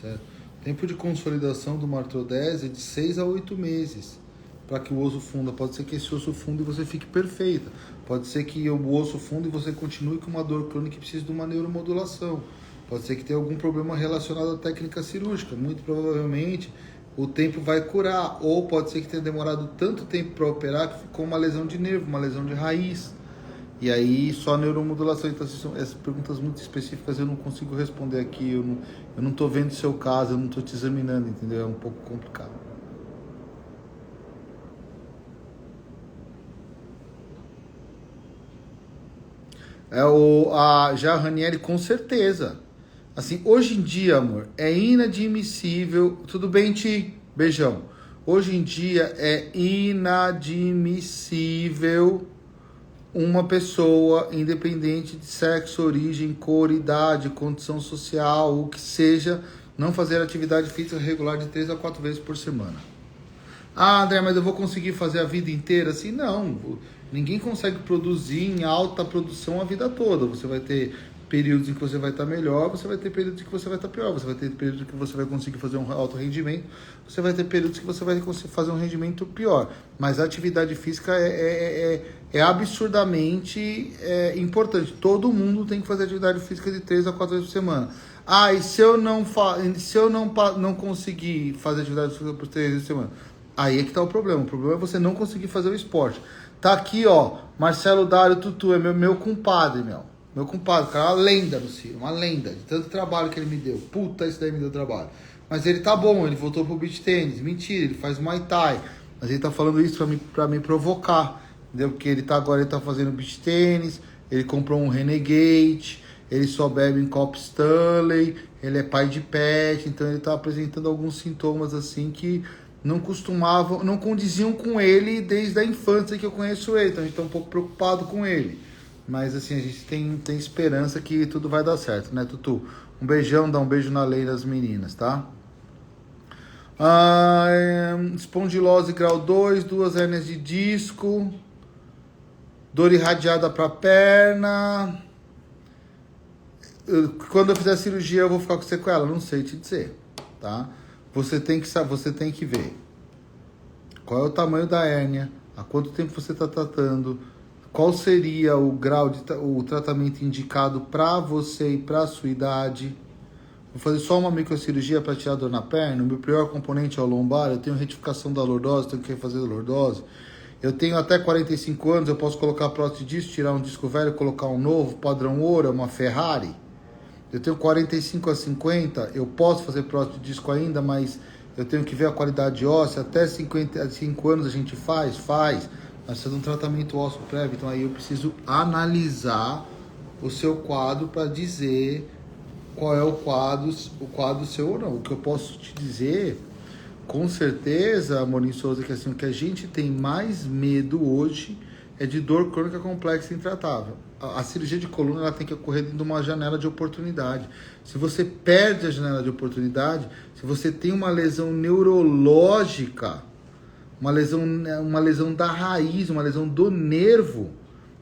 certo? Tempo de consolidação de uma artrodese é de 6 a 8 meses para que o osso funda. Pode ser que esse osso funda e você fique perfeita. Pode ser que o osso funda e você continue com uma dor crônica e precise de uma neuromodulação. Pode ser que tenha algum problema relacionado à técnica cirúrgica. Muito provavelmente o tempo vai curar. Ou pode ser que tenha demorado tanto tempo para operar que ficou uma lesão de nervo, uma lesão de raiz. E aí só a neuromodulação. Então essas perguntas muito específicas eu não consigo responder aqui. Eu não estou vendo o seu caso, eu não estou te examinando, entendeu? É um pouco complicado. Já a Ranieri, com certeza. Assim, hoje em dia, amor, é inadmissível. Tudo bem, Ti? Beijão. Hoje em dia é inadmissível uma pessoa, independente de sexo, origem, cor, idade, condição social, o que seja, não fazer atividade física regular de 3 a 4 vezes por semana. Ah, André, mas eu vou conseguir fazer a vida inteira assim? Não, ninguém consegue produzir em alta produção a vida toda. Você vai ter períodos em que você vai estar melhor, você vai ter períodos em que você vai estar pior, você vai ter períodos em que você vai conseguir fazer um alto rendimento, você vai ter períodos que você vai conseguir fazer um rendimento pior. Mas a atividade física é absurdamente importante. Todo mundo tem que fazer atividade física de 3 a 4 vezes por semana. Ah, e se eu não conseguir fazer atividade física por 3 vezes por semana? Aí é que tá o problema. O problema é você não conseguir fazer o esporte. Tá aqui, ó, Marcelo Dário Tutu, é meu compadre, meu compadre, cara, uma lenda no Ciro, uma lenda, de tanto trabalho que ele me deu. Puta, isso daí me deu trabalho. Mas ele tá bom, ele voltou pro beach tênis. Mentira, ele faz Muay Thai. Mas ele tá falando isso pra me provocar, entendeu? Porque agora ele tá fazendo beach tênis, ele comprou um Renegade, ele só bebe em copo Stanley, ele é pai de pet, então ele tá apresentando alguns sintomas assim que não costumavam, não condiziam com ele desde a infância que eu conheço ele. Então a gente tá um pouco preocupado com ele. Mas assim, a gente tem esperança que tudo vai dar certo, né, Tutu? Um beijão, dá um beijo na lei das meninas, tá? Espondilose grau 2, 2 hérnias de disco, dor irradiada pra perna. Quando eu fizer a cirurgia eu vou ficar com sequela? Não sei te dizer, tá? Você tem que ver qual é o tamanho da hérnia, há quanto tempo você está tratando, qual seria o grau o tratamento indicado para você e para a sua idade. Vou fazer só uma microcirurgia para tirar a dor na perna. O meu pior componente é o lombar. Eu tenho retificação da lordose, tenho que fazer a lordose. Eu tenho até 45 anos, eu posso colocar prótese de disco, tirar um disco velho, colocar um novo, padrão ouro, uma Ferrari. Eu tenho 45 a 50, eu posso fazer prótese de disco ainda, mas eu tenho que ver a qualidade óssea. Até 55 anos a gente faz. Mas precisa de um tratamento ósseo prévio, então aí eu preciso analisar o seu quadro para dizer qual é o quadro seu ou não. O que eu posso te dizer, com certeza, Amorim Souza, que assim, o que a gente tem mais medo hoje é de dor crônica complexa e intratável. A cirurgia de coluna ela tem que ocorrer dentro de uma janela de oportunidade. Se você perde a janela de oportunidade, se você tem uma lesão neurológica, uma lesão da raiz, uma lesão do nervo,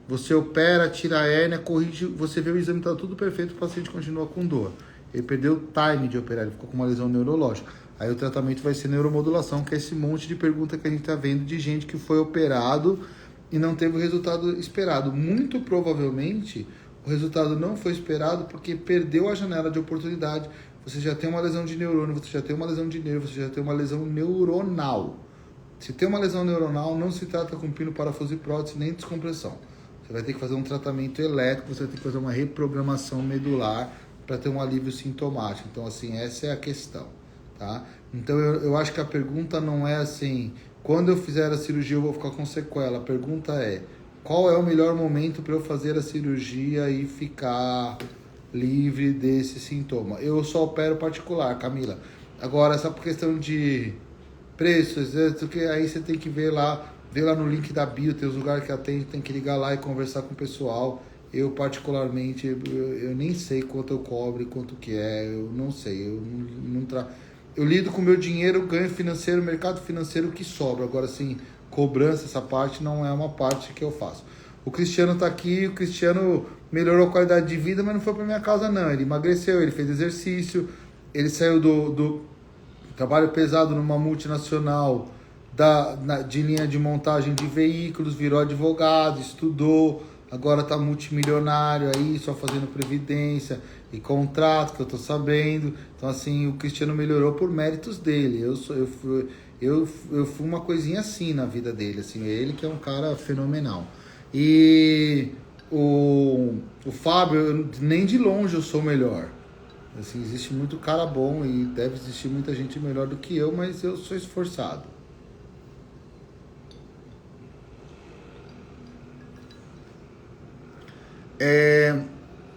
você opera, tira a hérnia, corrige, você vê o exame, está tudo perfeito, o paciente continua com dor. Ele perdeu o time de operar, ele ficou com uma lesão neurológica. Aí o tratamento vai ser neuromodulação, que é esse monte de pergunta que a gente está vendo de gente que foi operado e não teve o resultado esperado. Muito provavelmente o resultado não foi esperado porque perdeu a janela de oportunidade. Você já tem uma lesão de neurônio, você já tem uma lesão de nervo, você já tem uma lesão neuronal. Se tem uma lesão neuronal, não se trata com pino, parafuso e prótese, nem descompressão. Você vai ter que fazer um tratamento elétrico, você vai ter que fazer uma reprogramação medular para ter um alívio sintomático. Então, assim, essa é a questão, tá? Então, eu acho que a pergunta não é assim, quando eu fizer a cirurgia eu vou ficar com sequela. A pergunta é, qual é o melhor momento para eu fazer a cirurgia e ficar livre desse sintoma? Eu só opero particular, Camila. Agora, essa questão de preços, aí você tem que ver lá no link da bio, tem os lugares que atende, tem que ligar lá e conversar com o pessoal. Eu particularmente, eu nem sei quanto eu cobro, quanto que é, eu não sei, eu lido com o meu dinheiro, ganho financeiro, mercado financeiro que sobra. Agora sim, cobrança, essa parte não é uma parte que eu faço. O Cristiano tá aqui, o Cristiano melhorou a qualidade de vida, mas não foi pra minha casa não, ele emagreceu, ele fez exercício, ele saiu do trabalho pesado numa multinacional de linha de montagem de veículos, virou advogado, estudou, agora está multimilionário aí, só fazendo previdência e contrato, que eu tô sabendo. Então, assim, o Cristiano melhorou por méritos dele. Eu fui uma coisinha assim na vida dele, assim, ele que é um cara fenomenal. E o Fábio, nem de longe eu sou melhor. Assim, existe muito cara bom e deve existir muita gente melhor do que eu, mas eu sou esforçado.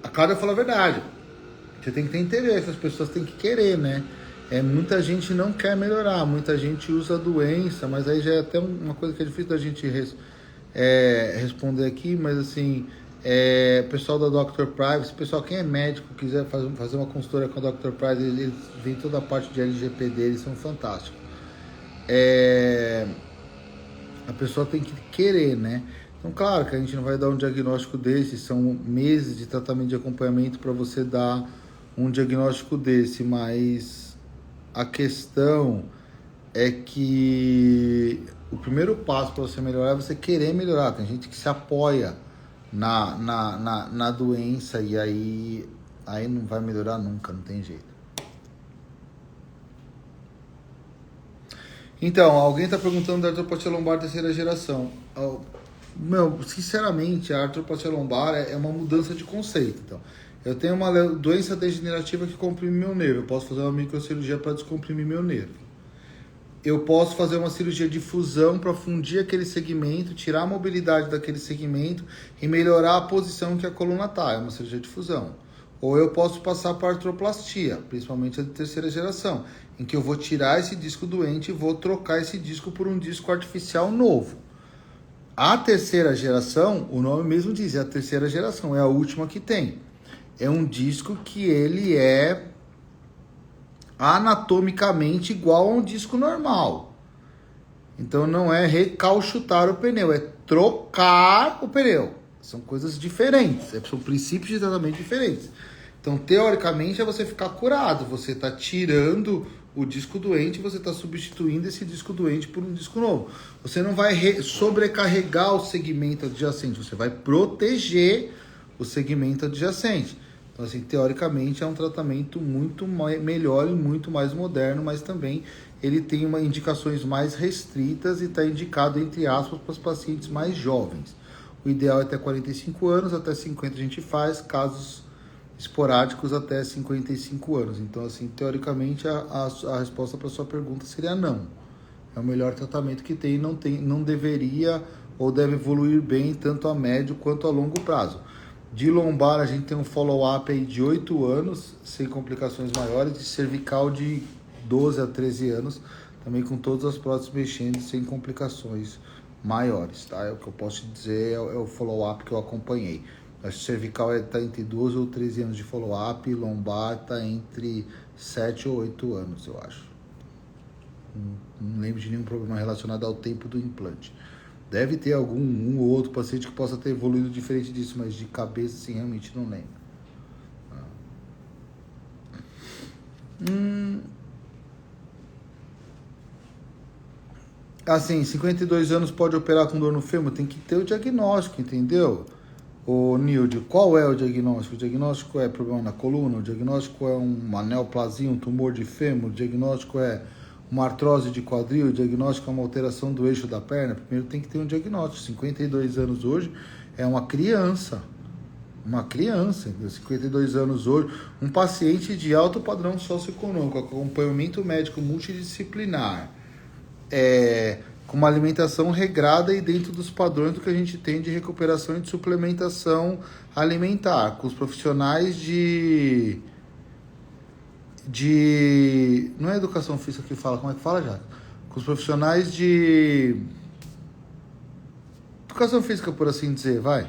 A Cláudia fala a verdade. Você tem que ter interesse, as pessoas têm que querer, né? Muita gente não quer melhorar, muita gente usa a doença, mas aí já é até uma coisa que é difícil da gente responder aqui, mas assim, pessoal da Dr. Privacy, pessoal, quem é médico, quiser fazer uma consultoria com a Dr. Privacy, eles vêm toda a parte de LGPD, eles são fantásticos. A pessoa tem que querer, né? Então, claro que a gente não vai dar um diagnóstico desse, são meses de tratamento de acompanhamento para você dar um diagnóstico desse, mas a questão é que o primeiro passo para você melhorar é você querer melhorar. Tem gente que se apoia na doença e aí não vai melhorar nunca, não tem jeito. Então, alguém está perguntando da artropatia lombar terceira geração. Meu, sinceramente, a artropatia lombar é uma mudança de conceito. Então, eu tenho uma doença degenerativa que comprime meu nervo. Eu posso fazer uma microcirurgia para descomprimir meu nervo. Eu posso fazer uma cirurgia de fusão para fundir aquele segmento, tirar a mobilidade daquele segmento e melhorar a posição que a coluna está. É uma cirurgia de fusão. Ou eu posso passar para artroplastia, principalmente a de terceira geração, em que eu vou tirar esse disco doente e vou trocar esse disco por um disco artificial novo. A terceira geração, o nome mesmo diz, é a terceira geração, é a última que tem. É um disco que ele é anatomicamente igual a um disco normal. Então não é recalchutar o pneu, é trocar o pneu. São coisas diferentes, são princípios de tratamento diferentes. Então, teoricamente, é você ficar curado. Você está tirando o disco doente, você está substituindo esse disco doente por um disco novo. Você não vai sobrecarregar o segmento adjacente, você vai proteger o segmento adjacente. Então, assim, teoricamente, é um tratamento muito melhor e muito mais moderno, mas também ele tem indicações mais restritas e está indicado, entre aspas, para os pacientes mais jovens. O ideal é até 45 anos, até 50 a gente faz, casos esporádicos até 55 anos. Então, assim, teoricamente, a resposta para sua pergunta seria não. É o melhor tratamento que tem, não deveria ou deve evoluir bem tanto a médio quanto a longo prazo. De lombar, a gente tem um follow-up aí de 8 anos, sem complicações maiores, de cervical de 12 a 13 anos, também com todas as próteses mexendo, sem complicações maiores, tá? É o que eu posso te dizer, é o follow-up que eu acompanhei. A cervical está entre 12 ou 13 anos de follow-up, lombar está entre 7 ou 8 anos, eu acho. Não lembro de nenhum problema relacionado ao tempo do implante. Deve ter um ou outro paciente que possa ter evoluído diferente disso, mas de cabeça, assim, realmente não lembro. Assim, 52 anos pode operar com dor no fêmur? Tem que ter o diagnóstico, entendeu? Ô Nilde, qual é o diagnóstico? O diagnóstico é problema na coluna, o diagnóstico é uma neoplasia, um tumor de fêmur, o diagnóstico é uma artrose de quadril, o diagnóstico é uma alteração do eixo da perna. Primeiro tem que ter um diagnóstico. 52 anos hoje é uma criança, 52 anos hoje, um paciente de alto padrão socioeconômico, acompanhamento médico multidisciplinar, com uma alimentação regrada e dentro dos padrões do que a gente tem de recuperação e de suplementação alimentar, com os profissionais não é educação física que fala, como é que fala, já? Com os profissionais de educação física, por assim dizer, vai.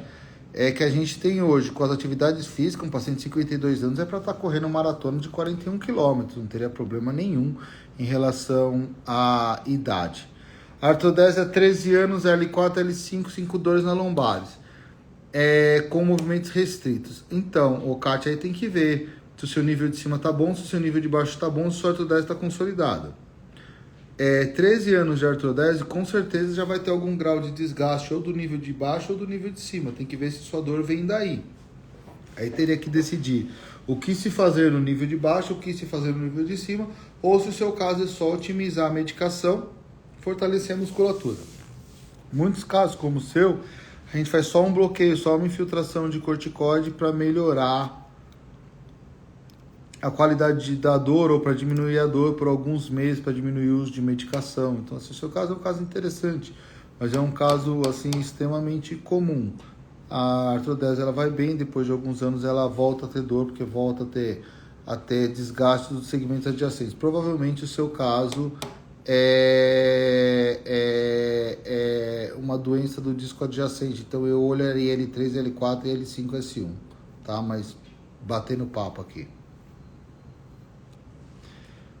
Que a gente tem hoje com as atividades físicas, um paciente de 52 anos é para estar correndo um maratona de 41 quilômetros, não teria problema nenhum em relação à idade. A artrodese é 13 anos, L4, L5, 5 dores na lombares, com movimentos restritos. Então, o Kátia, aí tem que ver se o seu nível de cima está bom, se o seu nível de baixo está bom, se a sua artrodese está consolidada. 13 anos de artrodese, com certeza já vai ter algum grau de desgaste ou do nível de baixo ou do nível de cima. Tem que ver se sua dor vem daí. Aí teria que decidir o que se fazer no nível de baixo, o que se fazer no nível de cima, ou se o seu caso é só otimizar a medicação, fortalecer a musculatura. Muitos casos, como o seu, a gente faz só um bloqueio, só uma infiltração de corticoide para melhorar a qualidade da dor ou para diminuir a dor por alguns meses, para diminuir o uso de medicação. Então, assim, o seu caso é um caso interessante, mas é um caso assim extremamente comum. A artrodese ela vai bem, depois de alguns anos ela volta a ter dor, porque volta a ter a ter desgaste dos segmentos adjacentes. Provavelmente o seu caso é uma doença do disco adjacente, então eu olharia L3, L4 e L5, S1, tá? Mas batendo papo aqui.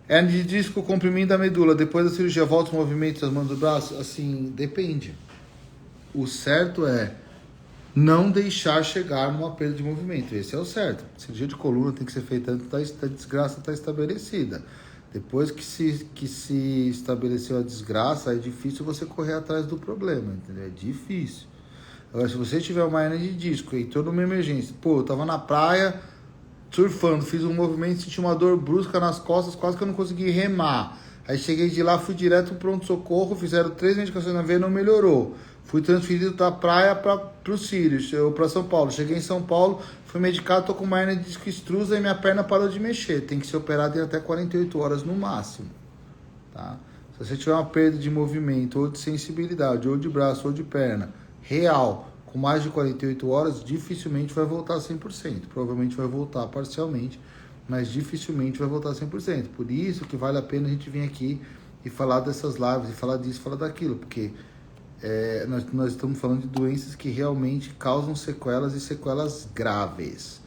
Hernia de disco, comprimento da medula, depois da cirurgia volta os movimentos das mãos do braço? Assim, depende. O certo é não deixar chegar numa perda de movimento. Esse é o certo. A cirurgia de coluna tem que ser feita antes da desgraça estar estabelecida. Depois que se estabeleceu a desgraça, é difícil você correr atrás do problema, entendeu? É difícil. Agora, se você tiver uma hernia de disco e entrou numa emergência, pô, eu tava na praia surfando, fiz um movimento, senti uma dor brusca nas costas, quase que eu não consegui remar. Aí cheguei de lá, fui direto pro pronto-socorro, fizeram 3 medicações na veia, não melhorou. Fui transferido da praia pro Sírios, para São Paulo. Cheguei em São Paulo, fui medicado, tô com uma hernia de disco extrusa e minha perna parou de mexer. Tem que ser operado em até 48 horas no máximo. Tá? Se você tiver uma perda de movimento, ou de sensibilidade, ou de braço, ou de perna, real, com mais de 48 horas, dificilmente vai voltar 100%. Provavelmente vai voltar parcialmente, mas dificilmente vai voltar 100%. Por isso que vale a pena a gente vir aqui e falar dessas lives, e falar disso, falar daquilo, porque nós estamos falando de doenças que realmente causam sequelas e sequelas graves.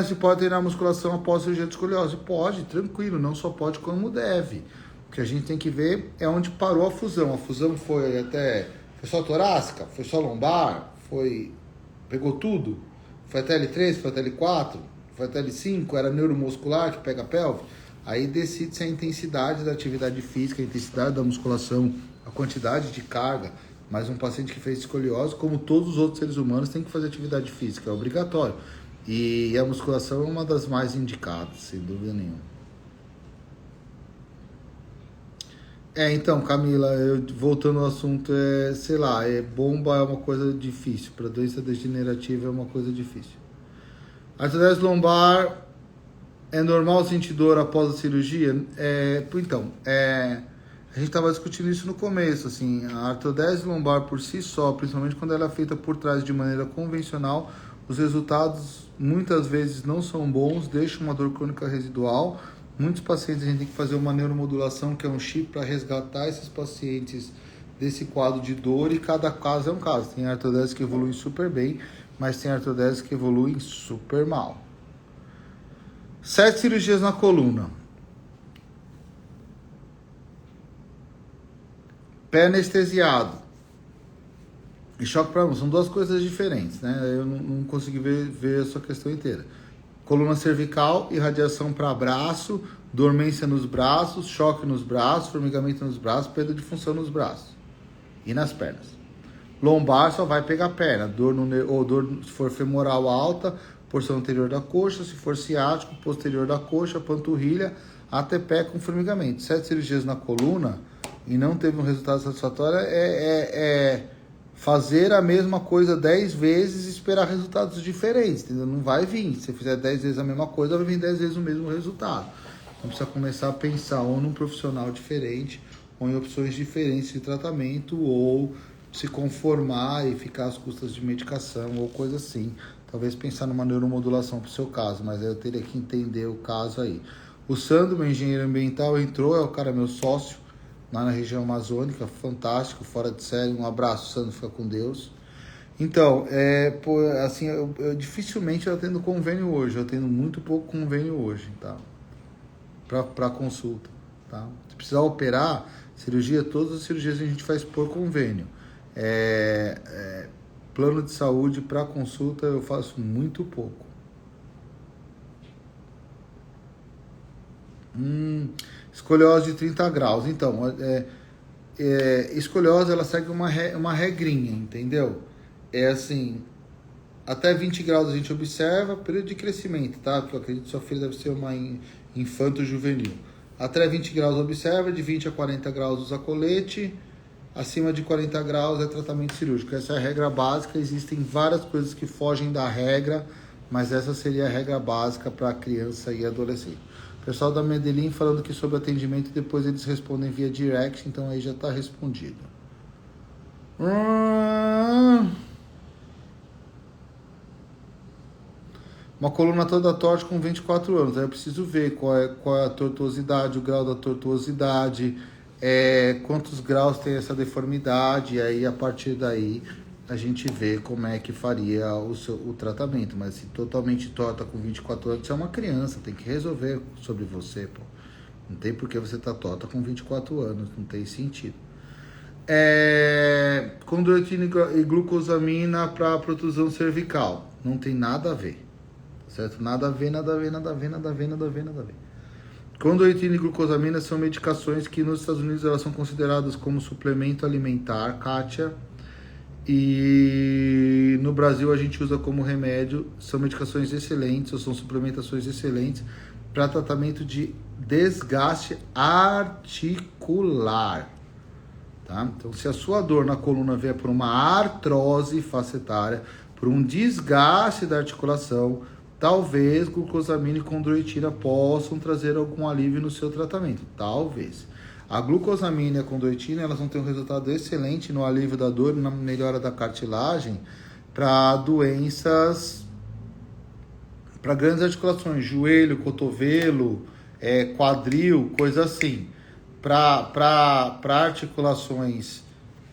Se pode treinar musculação após cirurgia de escoliose? Pode, tranquilo, não só pode como deve. O que a gente tem que ver é onde parou a fusão. A fusão foi só torácica? Foi só lombar? Pegou tudo? Foi até L3? Foi até L4? Foi até L5? Era neuromuscular que pega a pelve? Aí decide-se a intensidade da atividade física, a intensidade da musculação, a quantidade de carga. Mas um paciente que fez escoliose, como todos os outros seres humanos, tem que fazer atividade física, é obrigatório. E a musculação é uma das mais indicadas, sem dúvida nenhuma. Então, Camila, voltando ao assunto, sei lá, bomba é uma coisa difícil, para doença degenerativa é uma coisa difícil. Artrose lombar, é normal sentir dor após a cirurgia? Então, a gente estava discutindo isso no começo, assim, a artrodese lombar por si só, principalmente quando ela é feita por trás de maneira convencional, os resultados muitas vezes não são bons, deixam uma dor crônica residual. Muitos pacientes a gente tem que fazer uma neuromodulação, que é um chip, para resgatar esses pacientes desse quadro de dor, e cada caso é um caso. Tem artrodese que evolui super bem, mas tem artrodese que evolui super mal. 7 cirurgias na coluna. Pé anestesiado e choque para mão, são duas coisas diferentes, né? Eu não consegui ver a sua questão inteira. Coluna cervical, irradiação para braço, dormência nos braços, choque nos braços, formigamento nos braços, perda de função nos braços e nas pernas. Lombar só vai pegar a perna, dor se for femoral alta, porção anterior da coxa, se for ciático, posterior da coxa, panturrilha, até pé com formigamento. 7 cirurgias na coluna e não teve um resultado satisfatório fazer a mesma coisa 10 vezes e esperar resultados diferentes, entendeu? Não vai vir. Se você fizer 10 vezes a mesma coisa, vai vir 10 vezes o mesmo resultado. Então precisa começar a pensar ou num profissional diferente, ou em opções diferentes de tratamento, ou se conformar e ficar às custas de medicação ou coisa assim. Talvez pensar numa neuromodulação para o seu caso, mas aí eu teria que entender o caso aí. O Sandro, meu engenheiro ambiental, entrou, é o cara meu sócio, lá na região amazônica, fantástico, fora de série. Um abraço, Sandro, fica com Deus. Então, assim, eu dificilmente eu atendo convênio hoje, eu atendo muito pouco convênio hoje, tá? Para consulta, tá? Se precisar operar, cirurgia, todas as cirurgias a gente faz por convênio. Plano de saúde para consulta eu faço muito pouco. Escoliose de 30 graus. Então, escoliose, ela segue uma regrinha, entendeu? Assim, até 20 graus a gente observa, período de crescimento, tá? Porque eu acredito que sua filha deve ser uma infanto-juvenil. Até 20 graus observa, de 20 a 40 graus usa colete, acima de 40 graus é tratamento cirúrgico. Essa é a regra básica, existem várias coisas que fogem da regra, mas essa seria a regra básica para criança e adolescente. Pessoal da Medellín falando aqui sobre atendimento, depois eles respondem via direct, então aí já está respondido. uma coluna toda torta com 24 anos. Aí eu preciso ver qual é a tortuosidade, o grau da tortuosidade, quantos graus tem essa deformidade, e aí a partir daí a gente vê como é que faria o tratamento. Mas se totalmente torta com 24 anos, você é uma criança, tem que resolver sobre você, pô. Não tem por que você tá torta com 24 anos, não tem sentido. Condroitina e glucosamina para protusão cervical. Não tem nada a ver, certo? Nada a ver. Condroitina e glucosamina são medicações que nos Estados Unidos elas são consideradas como suplemento alimentar, Kátia, e no Brasil a gente usa como remédio. São medicações excelentes, ou são suplementações excelentes para tratamento de desgaste articular. Tá? Então, se a sua dor na coluna vier por uma artrose facetária, por um desgaste da articulação, talvez glucosamina e condroitina possam trazer algum alívio no seu tratamento. Talvez. A glucosamina e a condroitina, elas vão ter um resultado excelente no alívio da dor e na melhora da cartilagem para doenças, para grandes articulações, joelho, cotovelo, quadril, coisa assim. Para articulações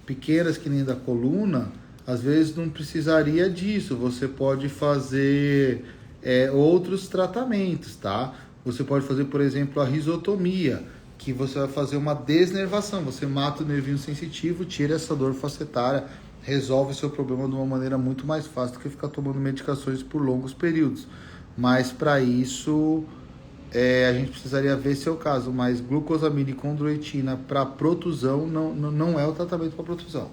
pequenas que nem da coluna, às vezes não precisaria disso. Você pode fazer outros tratamentos, tá? Você pode fazer, por exemplo, a risotomia, que você vai fazer uma desnervação. Você mata o nervinho sensitivo, tira essa dor facetária, resolve o seu problema de uma maneira muito mais fácil do que ficar tomando medicações por longos períodos. Mas para isso... a gente precisaria ver se é o caso, mas glucosamina e condroitina para protusão não é o tratamento para protusão.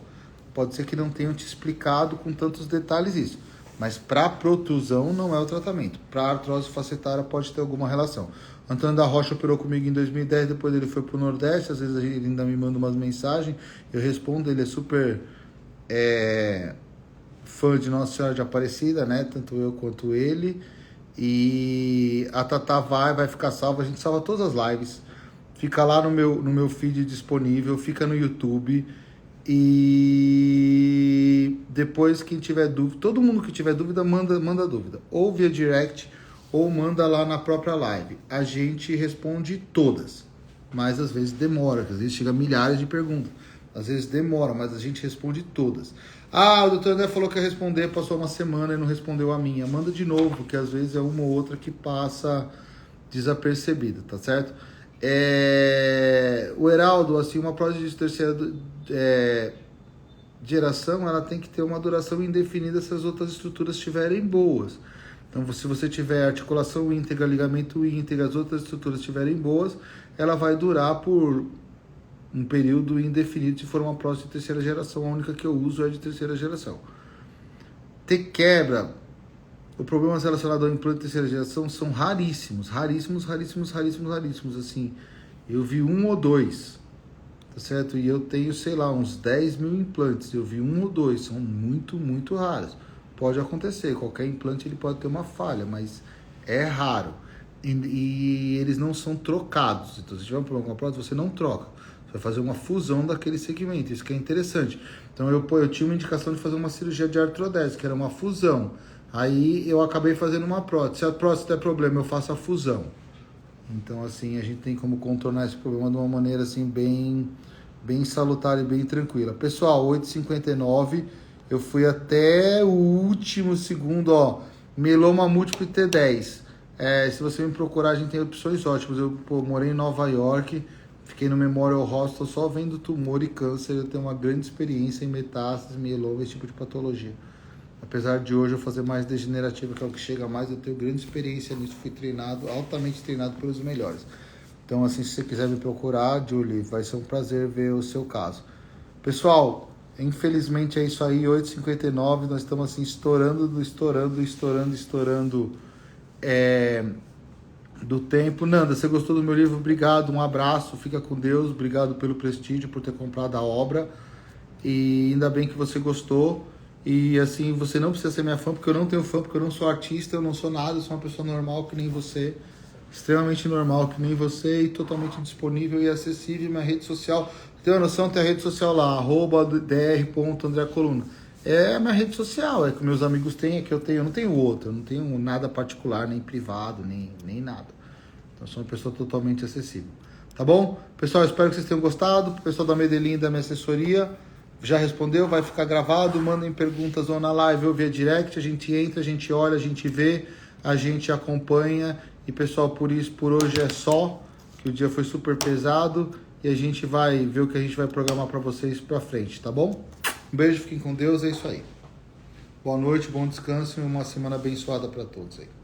Pode ser que não tenham te explicado com tantos detalhes isso, mas para protusão não é o tratamento. Para artrose facetária pode ter alguma relação. Antônio da Rocha operou comigo em 2010, depois ele foi para o Nordeste, às vezes ele ainda me manda umas mensagens, eu respondo, ele é super fã de Nossa Senhora de Aparecida, né? Tanto eu quanto ele. E a Tatá vai ficar salva, a gente salva todas as lives, fica lá no meu feed disponível, fica no YouTube. E depois, quem tiver dúvida, todo mundo que tiver dúvida, manda dúvida, ou via direct, ou manda lá na própria live. A gente responde todas, mas às vezes demora, às vezes chega milhares de perguntas, às vezes demora, mas a gente responde todas. O doutor André falou que ia responder, passou uma semana e não respondeu a minha. Manda de novo, porque às vezes é uma ou outra que passa desapercebida, tá certo? O Heraldo, assim, uma prótese de terceira geração, ela tem que ter uma duração indefinida se as outras estruturas estiverem boas. Então, se você tiver articulação íntegra, ligamento íntegro, as outras estruturas estiverem boas, ela vai durar por um período indefinido se for uma prótese de terceira geração. A única que eu uso é de terceira geração. Ter quebra, os problemas relacionados ao implante de terceira geração são raríssimos, assim, eu vi 1 ou 2, tá certo? E eu tenho, sei lá, uns 10 mil implantes, eu vi 1 ou 2, são muito raros. Pode acontecer, qualquer implante ele pode ter uma falha, mas é raro. E eles não são trocados. Então, se tiver um problema com a prótese, você não troca. Você vai fazer uma fusão daquele segmento, isso que é interessante. Então eu tinha uma indicação de fazer uma cirurgia de artrodese, que era uma fusão. Aí eu acabei fazendo uma prótese. Se a prótese der problema, eu faço a fusão. Então, assim, a gente tem como contornar esse problema de uma maneira assim bem salutar e bem tranquila. Pessoal, 8h59, eu fui até o último segundo, ó. Mieloma múltiplo T10. Se você me procurar, a gente tem opções ótimas. Eu morei em Nova York, fiquei no Memorial Hospital só vendo tumor e câncer. Eu tenho uma grande experiência em metástases, mieloma, esse tipo de patologia. Apesar de hoje eu fazer mais degenerativa, que é o que chega mais, eu tenho grande experiência nisso. Fui treinado, altamente treinado pelos melhores. Então, assim, se você quiser me procurar, Julie, vai ser um prazer ver o seu caso. Pessoal, infelizmente é isso aí, 8h59, nós estamos assim estourando do tempo. Nanda, você gostou do meu livro? Obrigado, um abraço, fica com Deus, obrigado pelo prestígio, por ter comprado a obra, e ainda bem que você gostou. E assim, você não precisa ser minha fã, porque eu não tenho fã, porque eu não sou artista, eu não sou nada, eu sou uma pessoa normal que nem você, extremamente normal que nem você, e totalmente disponível e acessível. Minha rede social, tem uma noção, tem a rede social lá, @dr.andrecoluna. é a minha rede social, é que meus amigos têm, é que eu tenho. Eu não tenho outra, eu não tenho nada particular, nem privado, nem nada. Então, eu sou uma pessoa totalmente acessível. Tá bom? Pessoal, espero que vocês tenham gostado. O pessoal da Medellín, da minha assessoria, já respondeu, vai ficar gravado. Mandem perguntas ou na live ou via direct. A gente entra, a gente olha, a gente vê, a gente acompanha. E, pessoal, por hoje é só, que o dia foi super pesado. E a gente vai ver o que a gente vai programar para vocês pra frente, tá bom? Um beijo, fiquem com Deus, é isso aí. Boa noite, bom descanso e uma semana abençoada para todos aí.